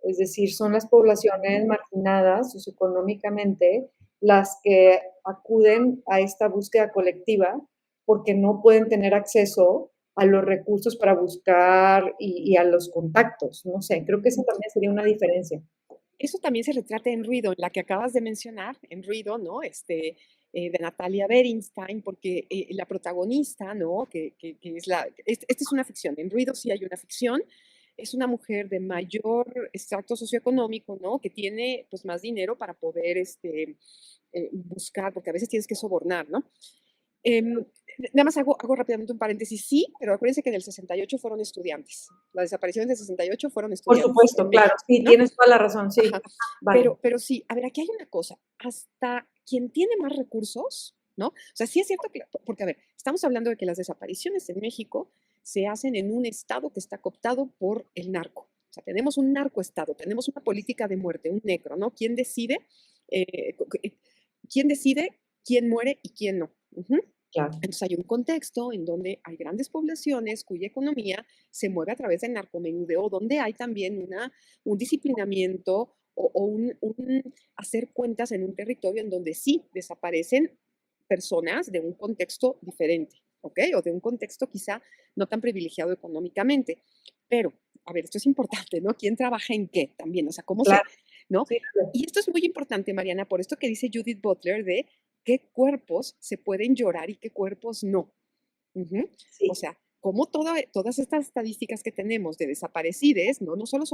Es decir, son las poblaciones marginadas socioeconómicamente las que acuden a esta búsqueda colectiva porque no pueden tener acceso a los recursos para buscar y a los contactos. No sé, creo que eso también sería una diferencia. Eso también se retrata en Ruido, en la que acabas de mencionar, en Ruido, ¿no? De Natalia Berenstein, porque la protagonista, ¿no? Que es esta es una ficción, en Ruido sí hay una ficción, es una mujer de mayor extracto socioeconómico, ¿no? Que tiene pues más dinero para poder buscar, porque a veces tienes que sobornar, ¿no? Nada más hago rápidamente un paréntesis, sí, pero acuérdense que en el 68 fueron estudiantes. Las desapariciones del 68 fueron Por estudiantes supuesto, en claro, México, sí, ¿no? tienes toda la razón, sí. Ajá. Vale. Pero sí, a ver, aquí hay una cosa, hasta quien tiene más recursos, ¿no? O sea, sí es cierto que, porque a ver, estamos hablando de que las desapariciones en México se hacen en un estado que está cooptado por el narco. O sea, tenemos un narcoestado, tenemos una política de muerte, un necro, ¿no? Eh, ¿Quién decide quién muere y quién no? Claro. Entonces hay un contexto en donde hay grandes poblaciones cuya economía se mueve a través del narcomenudeo, donde hay también un disciplinamiento o un hacer cuentas en un territorio en donde sí desaparecen personas de un contexto diferente, ¿ok? O de un contexto quizá no tan privilegiado económicamente. Pero, a ver, esto es importante, ¿no? ¿Quién trabaja en qué también? O sea, ¿cómo Claro. ¿no? Sí, claro. Y esto es muy importante, Mariana, por esto que dice Judith Butler de qué cuerpos se pueden llorar y qué cuerpos no. Sí. O sea, como todas estas estadísticas que tenemos de desaparecidos, ¿no? No solo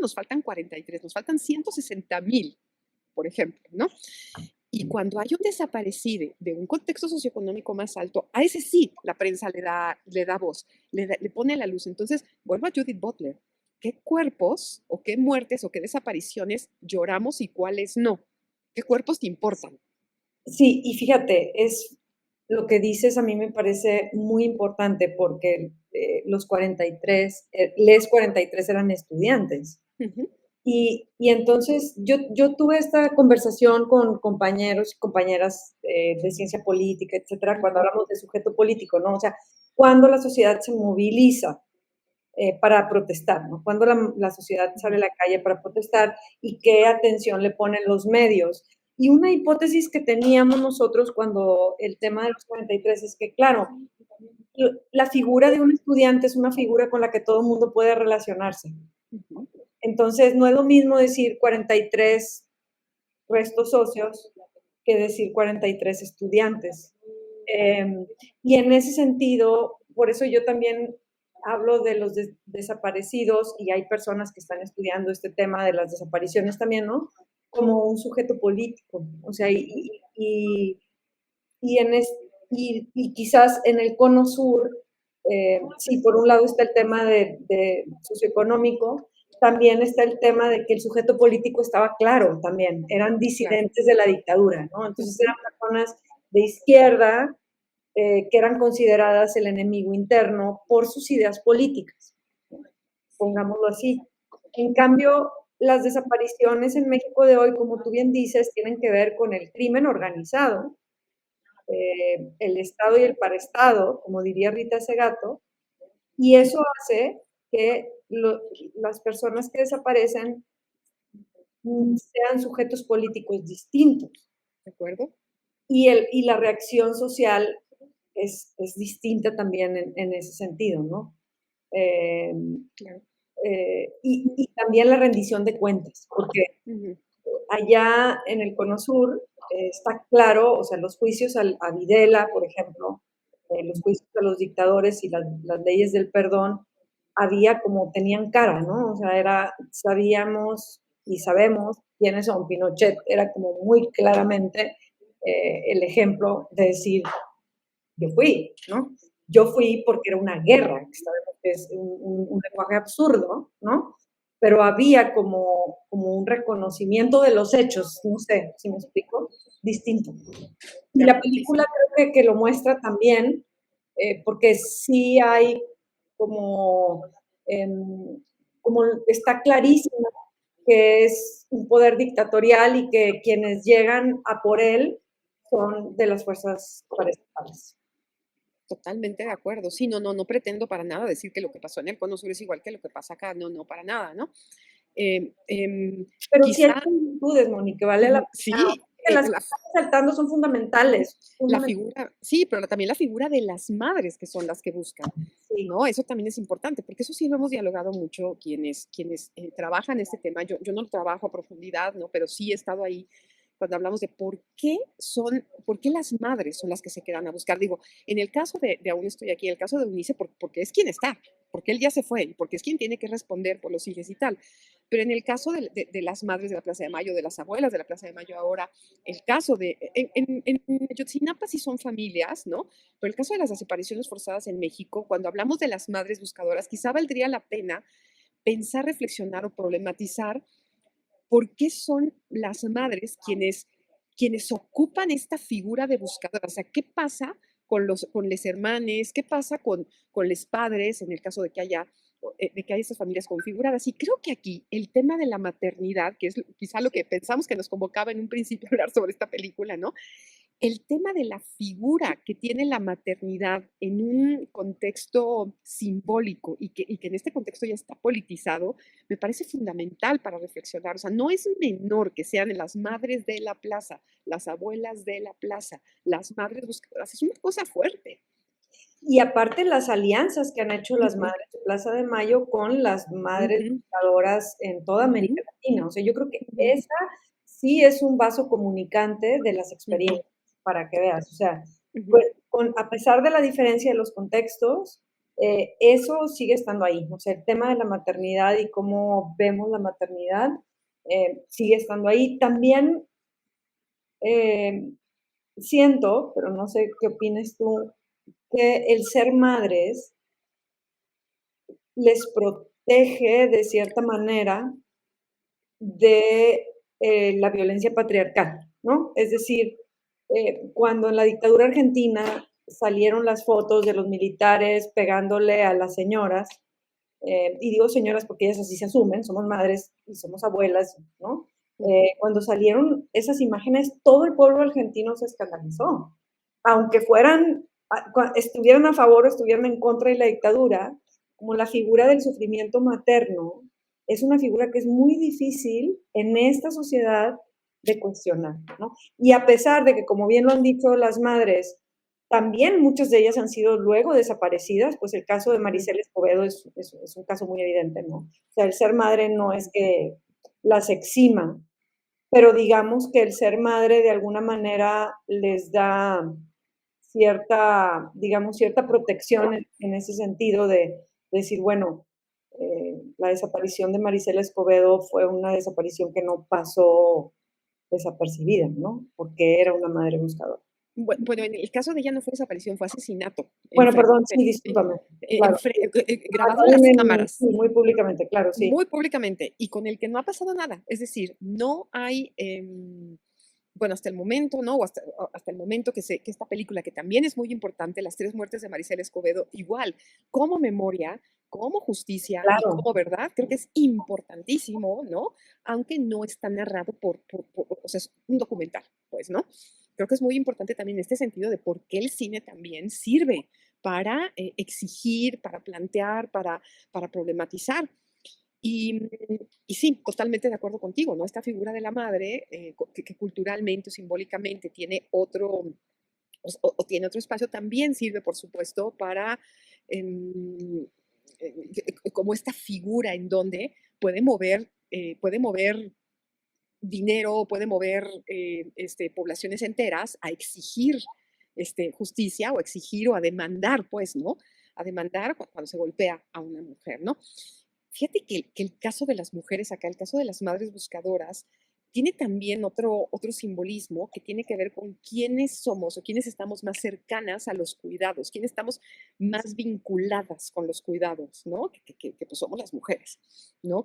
nos faltan 43, nos faltan 160,000, por ejemplo, ¿no? Y cuando hay un desaparecido de un contexto socioeconómico más alto, a ese sí la prensa le da voz, le pone la luz. Entonces, vuelvo a Judith Butler. ¿Qué cuerpos o qué muertes o qué desapariciones lloramos y cuáles no? ¿Qué cuerpos te importan? Sí, y fíjate, es lo que dices a mí me parece muy importante porque los 43, les 43 eran estudiantes. Ujú. Y entonces yo tuve esta conversación con compañeros y compañeras de ciencia política, etcétera, cuando hablamos de sujeto político, ¿no? O sea, cuando la sociedad se moviliza para protestar, ¿no? Cuando la sociedad sale a la calle para protestar y qué atención le ponen los medios. Y una hipótesis que teníamos nosotros cuando el tema de los 43 es que, claro, la figura de un estudiante es una figura con la que todo el mundo puede relacionarse. Ujú. Entonces, no es lo mismo decir 43 restos socios que decir 43 estudiantes. Y en ese sentido, por eso yo también hablo de los desaparecidos y hay personas que están estudiando este tema de las desapariciones también, ¿no? Como un sujeto político. O sea, y, en es, y quizás en el cono sur, sí, por un lado está el tema de socioeconómico, también está el tema de que el sujeto político estaba claro también, eran Claro. disidentes de la dictadura, ¿no? Entonces Ujú. eran personas de izquierda que eran consideradas el enemigo interno por sus ideas políticas, ¿no? Pongámoslo así. En cambio, las desapariciones en México de hoy, como tú bien dices, tienen que ver con el crimen organizado, el Estado y el paraestado, como diría Rita Segato, y eso hace que las personas que desaparecen sean sujetos políticos distintos ¿De acuerdo? y la reacción social es distinta también en ese sentido, ¿no? Eh, Claro. y también la rendición de cuentas, porque Ujú. allá en el Cono Sur está claro, o sea, los juicios a Videla, por ejemplo, los juicios a los dictadores y las leyes del perdón, había como tenían cara, ¿no? O sea, sabíamos y sabemos quiénes son. Pinochet era como muy claramente el ejemplo de decir, yo fui, ¿no? Yo fui porque era una guerra, que sabemos que es un lenguaje absurdo, ¿no? Pero había como un reconocimiento de los hechos, no sé si me explico, distinto. Y la película creo que lo muestra también, porque sí hay como, como está clarísimo que es un poder dictatorial y que quienes llegan a por él son de las fuerzas paraestatales. Totalmente de acuerdo. Sí, no pretendo para nada decir que lo que pasó en el Cono Sur es igual que lo que pasa acá. No, para nada, ¿no? Eh, em, Pero sí hay quizá, similitudes, Moni, que vale la pena. sí, Que las que están saltando son fundamentales. la figura, sí, pero también la figura de las madres que son las que buscan, Sí. ¿no? Eso también es importante, porque eso sí lo hemos dialogado mucho quienes trabajan este tema. Yo no lo trabajo a profundidad, ¿no? Pero sí he estado ahí cuando hablamos de por qué las madres son las que se quedan a buscar. Digo, en el caso de Aún estoy aquí, en el caso de Eunice, porque es quien está, porque él ya se fue, y porque es quien tiene que responder por los hijos y tal. Pero en el caso de las madres de la Plaza de Mayo, de las abuelas de la Plaza de Mayo ahora, el caso en Ayotzinapa sí son familias, ¿no? Pero el caso de las desapariciones forzadas en México, cuando hablamos de las madres buscadoras, quizá valdría la pena pensar, reflexionar o problematizar por qué son las madres quienes ocupan esta figura de buscadora. O sea, ¿qué pasa con los hermanes? ¿Qué pasa con los padres en el caso de que haya estas familias configuradas? Y creo que aquí el tema de la maternidad, que es quizá lo que pensamos que nos convocaba en un principio a hablar sobre esta película, ¿no? El tema de la figura que tiene la maternidad en un contexto simbólico y que en este contexto ya está politizado, me parece fundamental para reflexionar. O sea, no es menor que sean las madres de la plaza, las abuelas de la plaza, las madres buscadoras. Es una cosa fuerte. Y aparte las alianzas que han hecho las madres de Plaza de Mayo con las madres buscadoras en toda América Latina. O sea, yo creo que esa sí es un vaso comunicante de las experiencias, para que veas. O sea, pues, a pesar de la diferencia de los contextos, eso sigue estando ahí. O sea, el tema de la maternidad y cómo vemos la maternidad sigue estando ahí. También siento, pero no sé qué opinas tú, que el ser madres les protege de cierta manera de la violencia patriarcal, ¿no? Es decir, cuando en la dictadura argentina salieron las fotos de los militares pegándole a las señoras, y digo señoras porque ellas así se asumen, somos madres y somos abuelas, ¿no? Cuando salieron esas imágenes, todo el pueblo argentino se escandalizó. Aunque estuvieran a favor o estuvieran en contra de la dictadura, como la figura del sufrimiento materno es una figura que es muy difícil en esta sociedad de cuestionar, ¿no? Y a pesar de que, como bien lo han dicho las madres, también muchas de ellas han sido luego desaparecidas, pues el caso de Maricela Escobedo es un caso muy evidente, ¿no? O sea, el ser madre no es que las exima, pero digamos que el ser madre de alguna manera les da cierta, digamos, cierta protección en ese sentido de decir, bueno, la desaparición de Maricela Escobedo fue una desaparición que no pasó desapercibida, ¿no? Porque era una madre buscadora. Bueno, en el caso de ella no fue desaparición, fue asesinato. Bueno, perdón, sí, discúlpame. Claro. Grabado en las cámaras. Sí, muy públicamente, claro, sí. Muy públicamente, y con el que no ha pasado nada. Es decir, no hay, bueno, hasta el momento, ¿no? O hasta el momento que esta película, que también es muy importante, Las tres muertes de Maricela Escobedo, igual, como memoria, como justicia y Claro. como verdad, creo que es importantísimo, ¿no? Aunque no está narrado o sea, es un documental, pues, ¿no? Creo que es muy importante también en este sentido de por qué el cine también sirve para exigir, para plantear, para problematizar. Y sí, totalmente de acuerdo contigo, ¿no? Esta figura de la madre, que culturalmente o simbólicamente tiene otro, o tiene otro espacio, también sirve, por supuesto, para como esta figura en donde puede mover dinero, puede mover poblaciones enteras a exigir justicia o a exigir o a demandar, pues, ¿no? a demandar cuando se golpea a una mujer, ¿no? Fíjate que el caso de las mujeres acá, el caso de las madres buscadoras, tiene también otro simbolismo que tiene que ver con quiénes somos o quiénes estamos más cercanas a los cuidados, quiénes estamos más vinculadas con los cuidados, ¿no? Pues somos las mujeres, ¿no?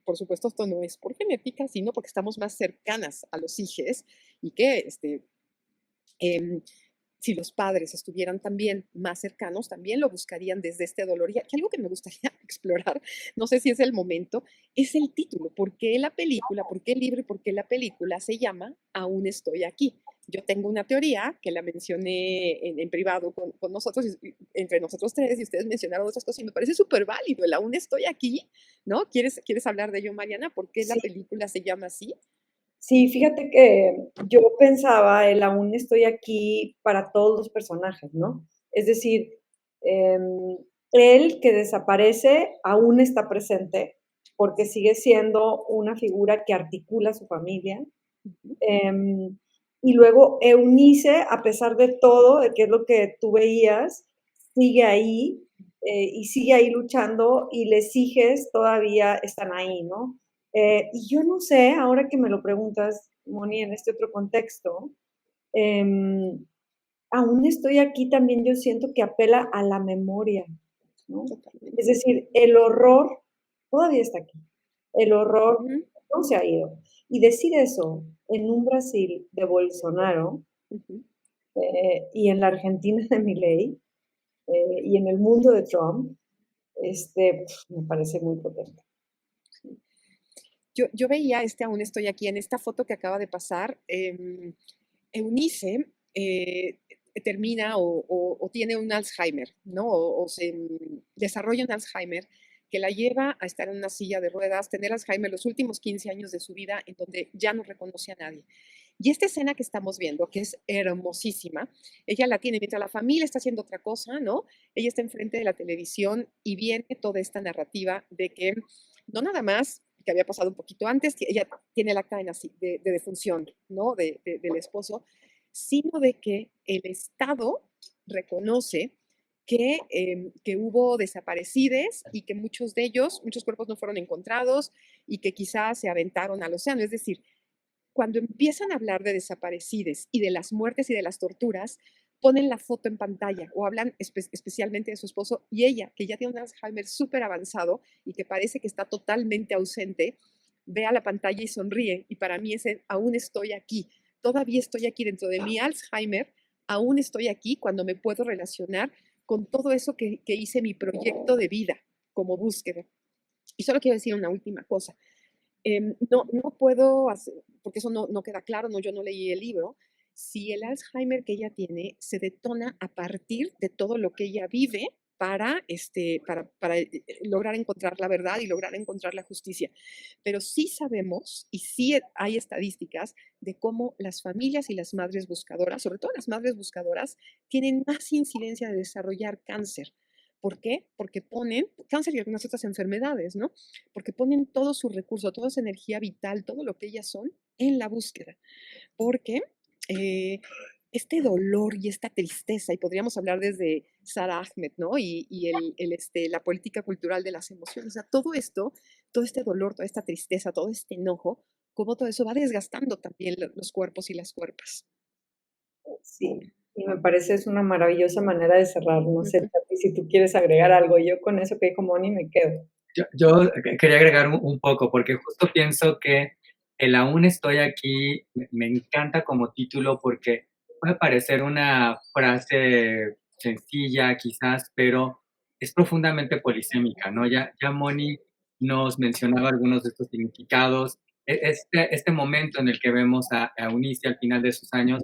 Por supuesto, esto no es por genética, sino porque estamos más cercanas a los hijos y que em, si los padres estuvieran también más cercanos, también lo buscarían desde este dolor. Y algo que me gustaría explorar, no sé si es el momento, es el título. ¿Por qué la película, por qué el libro y por qué la película se llama Aún estoy aquí? Yo tengo una teoría que la mencioné en privado con nosotros, entre nosotros tres, y ustedes mencionaron otras cosas, y me parece súper válido, el Aún estoy aquí, ¿no? ¿Quieres hablar de ello, Mariana? ¿Por qué la Sí. película se llama así? Sí, fíjate que yo pensaba, el aún estoy aquí para todos los personajes, ¿no? Es decir, él que desaparece aún está presente porque sigue siendo una figura que articula a su familia. Ujú. Y luego Eunice, a pesar de todo, de que es lo que tú veías, sigue ahí y sigue ahí luchando y les hijes todavía están ahí, ¿no? Y yo no sé, ahora que me lo preguntas, Moni, en este otro contexto, em, aún estoy aquí también yo siento que apela a la memoria, ¿no? Totalmente. Es decir, el horror todavía está aquí. El horror Ujú, no se ha ido. Y decir eso en un Brasil de Bolsonaro ujú. y en la Argentina de Milei y en el mundo de Trump, me parece muy potente. Yo veía Aún estoy aquí, en esta foto que acaba de pasar, Eunice termina o tiene un Alzheimer, ¿no? O se desarrolla un Alzheimer que la lleva a estar en una silla de ruedas, tener Alzheimer los últimos 15 años de su vida, en donde ya no reconoce a nadie. Y esta escena que estamos viendo, que es hermosísima, ella la tiene mientras la familia está haciendo otra cosa, ¿no? Ella está enfrente de la televisión y viene toda esta narrativa de que no nada más que había pasado un poquito antes, que ella tiene el acta de defunción, ¿no? Del esposo, sino de que el Estado reconoce que hubo desaparecidos y que muchos de ellos, muchos cuerpos no fueron encontrados y que quizás se aventaron al océano. Es decir, cuando empiezan a hablar de desaparecidos y de las muertes y de las torturas, ponen la foto en pantalla o hablan especialmente de su esposo y ella, que ya tiene un Alzheimer súper avanzado y que parece que está totalmente ausente, ve a la pantalla y sonríe. Y para mí ese aún estoy aquí, todavía estoy aquí dentro de mi Alzheimer, aún estoy aquí cuando me puedo relacionar con todo eso que hice mi proyecto de vida como búsqueda. Y solo quiero decir una última cosa. No puedo hacer, porque eso no queda claro, no, yo no leí el libro, si el Alzheimer que ella tiene se detona a partir de todo lo que ella vive para lograr encontrar la verdad y lograr encontrar la justicia. Pero sí sabemos y sí hay estadísticas de cómo las familias y las madres buscadoras, sobre todo las madres buscadoras, tienen más incidencia de desarrollar cáncer. ¿Por qué? Porque ponen cáncer y algunas otras enfermedades, ¿no? Porque ponen todo su recurso, toda su energía vital, todo lo que ellas son en la búsqueda. Porque eh, este dolor y esta tristeza, y podríamos hablar desde Sara Ahmed, ¿no? La política cultural de las emociones, o sea, todo esto, todo este dolor, toda esta tristeza, todo este enojo, cómo todo eso va desgastando también los cuerpos y las cuerpas. Sí, y me parece es una maravillosa manera de cerrar. No sé, Ujú. Tati, si tú quieres agregar algo, yo con eso que dijo Moni me quedo. Yo quería agregar un poco, porque justo pienso que el aún estoy aquí me encanta como título porque puede parecer una frase sencilla quizás, pero es profundamente polisémica, ¿no? Ya Moni nos mencionaba algunos de estos significados. Este momento en el que vemos a Eunice al final de sus años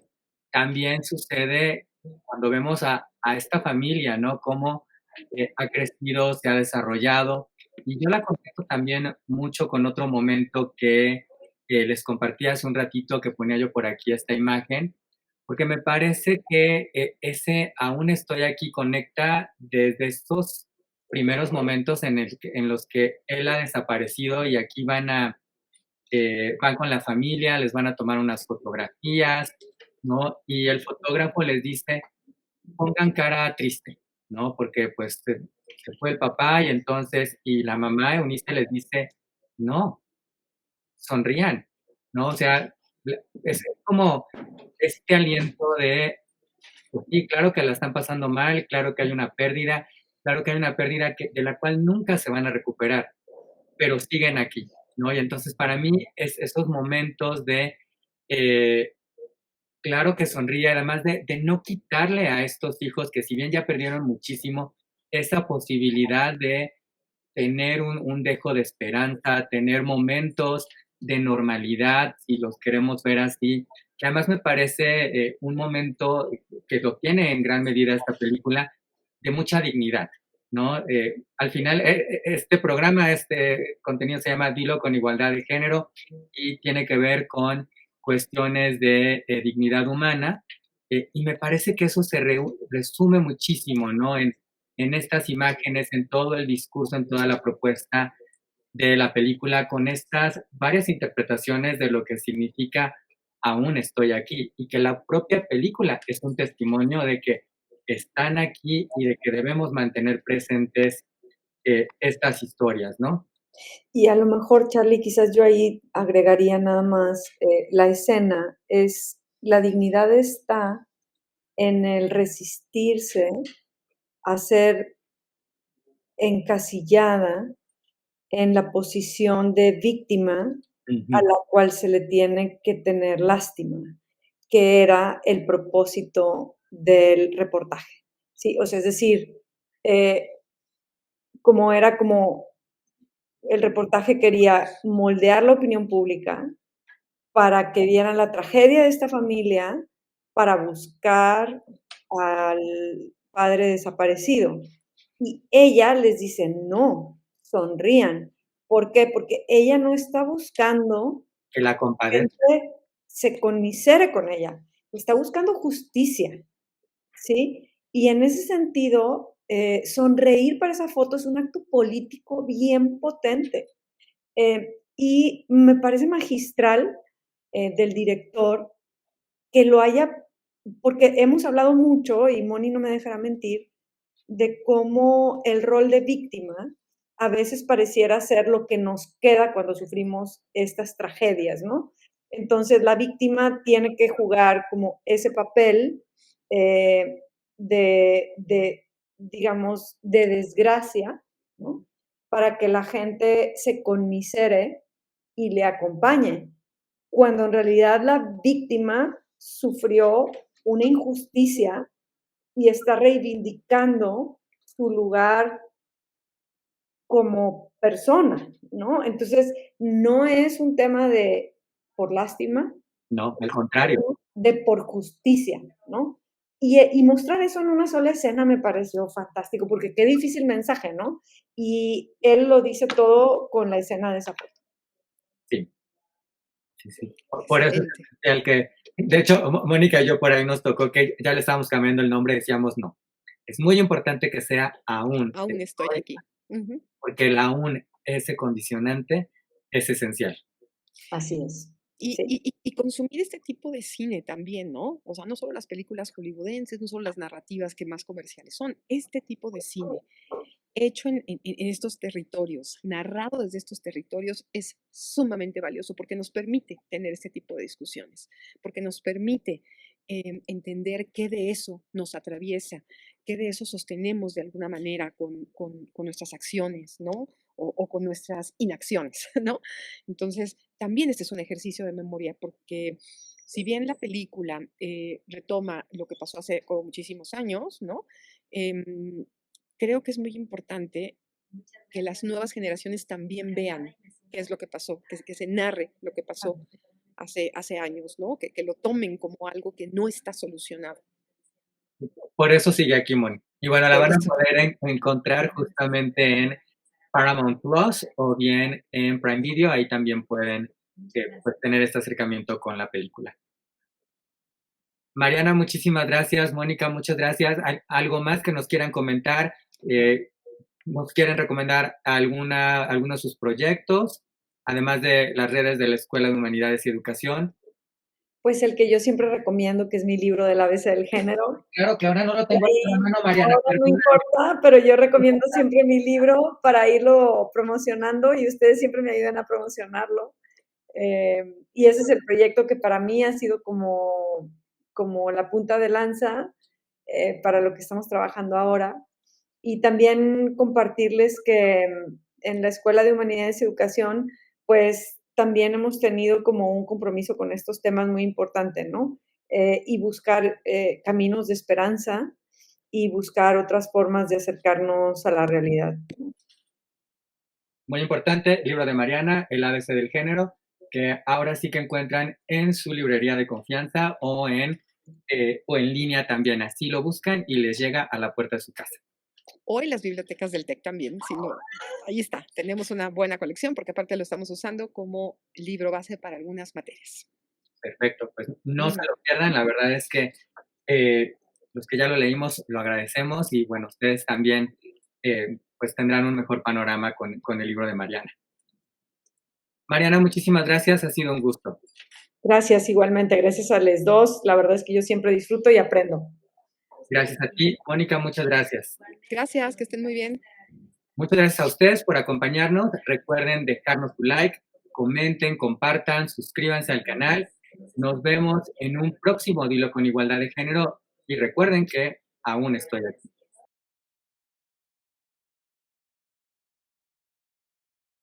también sucede cuando vemos a esta familia, ¿no? Cómo ha crecido, se ha desarrollado. Y yo la conecto también mucho con otro momento que les compartí hace un ratito, que ponía yo por aquí esta imagen, porque me parece que ese aún estoy aquí conecta desde estos primeros momentos en los que él ha desaparecido y aquí van con la familia, les van a tomar unas fotografías, ¿no? Y el fotógrafo les dice, pongan cara triste, ¿no? Porque pues se fue el papá y entonces, y la mamá Eunice les dice, no, sonrían, ¿no? O sea, es como este aliento de, pues sí, claro que la están pasando mal, claro que hay una pérdida, claro que hay una pérdida de la cual nunca se van a recuperar, pero siguen aquí, ¿no? Y entonces para mí es esos momentos de, eh, claro que sonríe, además de no quitarle a estos hijos que si bien ya perdieron muchísimo, esa posibilidad de tener un dejo de esperanza, tener momentos de normalidad, si los queremos ver así, que además me parece un momento que lo tiene en gran medida esta película, de mucha dignidad, ¿no? Al final, este programa, este contenido se llama Dilo con igualdad de género y tiene que ver con cuestiones de dignidad humana, y me parece que eso se resume muchísimo, ¿no? En estas imágenes, en todo el discurso, en toda la propuesta de la película, con estas varias interpretaciones de lo que significa aún estoy aquí, y que la propia película es un testimonio de que están aquí y de que debemos mantener presentes estas historias, ¿no? Y a lo mejor, Charlie, quizás yo ahí agregaría nada más, la escena es, la dignidad está en el resistirse a ser encasillada en la posición de víctima a Ujú. la cual se le tiene que tener lástima, que era el propósito del reportaje, ¿sí? O sea, es decir, eh, como era como el reportaje quería moldear la opinión pública para que vieran la tragedia de esta familia, para buscar al padre desaparecido. Y ella les dice: "No, sonrían". ¿Por qué? Porque ella no está buscando Que la compadezca. gente se conmisere con ella, está buscando justicia, ¿sí? Y en ese sentido, sonreír para esa foto es un acto político bien potente. Y me parece magistral, del director que lo haya, porque hemos hablado mucho, y Moni no me dejará mentir, de cómo el rol de víctima a veces pareciera ser lo que nos queda cuando sufrimos estas tragedias, ¿no? Entonces, la víctima tiene que jugar como ese papel, eh, de, digamos, de desgracia, ¿no? Para que la gente se conmisere y le acompañe, cuando en realidad la víctima sufrió una injusticia y está reivindicando su lugar como persona, ¿no? Entonces, no es un tema de por lástima, No, al contrario. de por justicia, ¿no? Y mostrar eso en una sola escena me pareció fantástico, porque qué difícil mensaje, ¿no? Y él lo dice todo con la escena de esa foto. Sí, sí, sí. Por eso es Excelente. el que, de hecho, Mónica y yo por ahí nos tocó que ya le estábamos cambiando el nombre, decíamos no. Es muy importante que sea aún, Aún estoy aquí. Ujú. porque el aún, ese condicionante, es esencial. Así es. Y, Sí. y, y y consumir este tipo de cine también, ¿no? O sea, no solo las películas hollywoodenses, no solo las narrativas que más comerciales son, este tipo de cine hecho en estos territorios, narrado desde estos territorios, es sumamente valioso porque nos permite tener este tipo de discusiones, porque nos permite entender qué de eso nos atraviesa, qué de eso sostenemos de alguna manera con nuestras acciones, ¿no? O con nuestras inacciones, ¿no? Entonces, también este es un ejercicio de memoria porque si bien la película retoma lo que pasó hace como muchísimos años, ¿no? Em, creo que es muy importante que las nuevas generaciones también vean qué es lo que pasó, que se narre lo que pasó hace años, ¿no? Que lo tomen como algo que no está solucionado. Por eso sigue aquí, Moni. Y bueno, la Por van a eso. poder encontrar justamente en Paramount Plus o bien en Prime Video. Ahí también pueden pues, tener este acercamiento con la película. Mariana, muchísimas gracias. Mónica, muchas gracias. ¿Hay algo más que nos quieran comentar? Eh, ¿Nos quieren recomendar alguno de sus proyectos? Además de las redes de la Escuela de Humanidades y Educación. Pues el que yo siempre recomiendo, que es mi libro del ABC del género. Claro que ahora no lo Y tengo en la mano, Mariana, ahora no perdóname. importa, pero yo recomiendo siempre mi libro para irlo promocionando y ustedes siempre me ayudan a promocionarlo. Y ese es el proyecto que para mí ha sido como la punta de lanza para lo que estamos trabajando ahora. Y también compartirles que en la Escuela de Humanidades y Educación, pues también hemos tenido como un compromiso con estos temas muy importante, ¿no? Y buscar caminos de esperanza y buscar otras formas de acercarnos a la realidad. Muy importante, libro de Mariana, El ABC del género, que ahora sí que encuentran en su librería de confianza o en línea también. Así lo buscan y les llega a la puerta de su casa. O en las bibliotecas del TEC también, si no, ahí está, tenemos una buena colección porque aparte lo estamos usando como libro base para algunas materias. Perfecto, pues no se lo pierdan, la verdad es que los que ya lo leímos lo agradecemos y bueno, ustedes también pues tendrán un mejor panorama con el libro de Mariana. Mariana, muchísimas gracias, ha sido un gusto. Gracias, igualmente, gracias a los dos. La verdad es que yo siempre disfruto y aprendo. Gracias a ti, Mónica, muchas gracias. Gracias, que estén muy bien. Muchas gracias a ustedes por acompañarnos. Recuerden dejarnos su like, comenten, compartan, suscríbanse al canal. Nos vemos en un próximo Dilo con Igualdad de Género y recuerden que aún estoy aquí.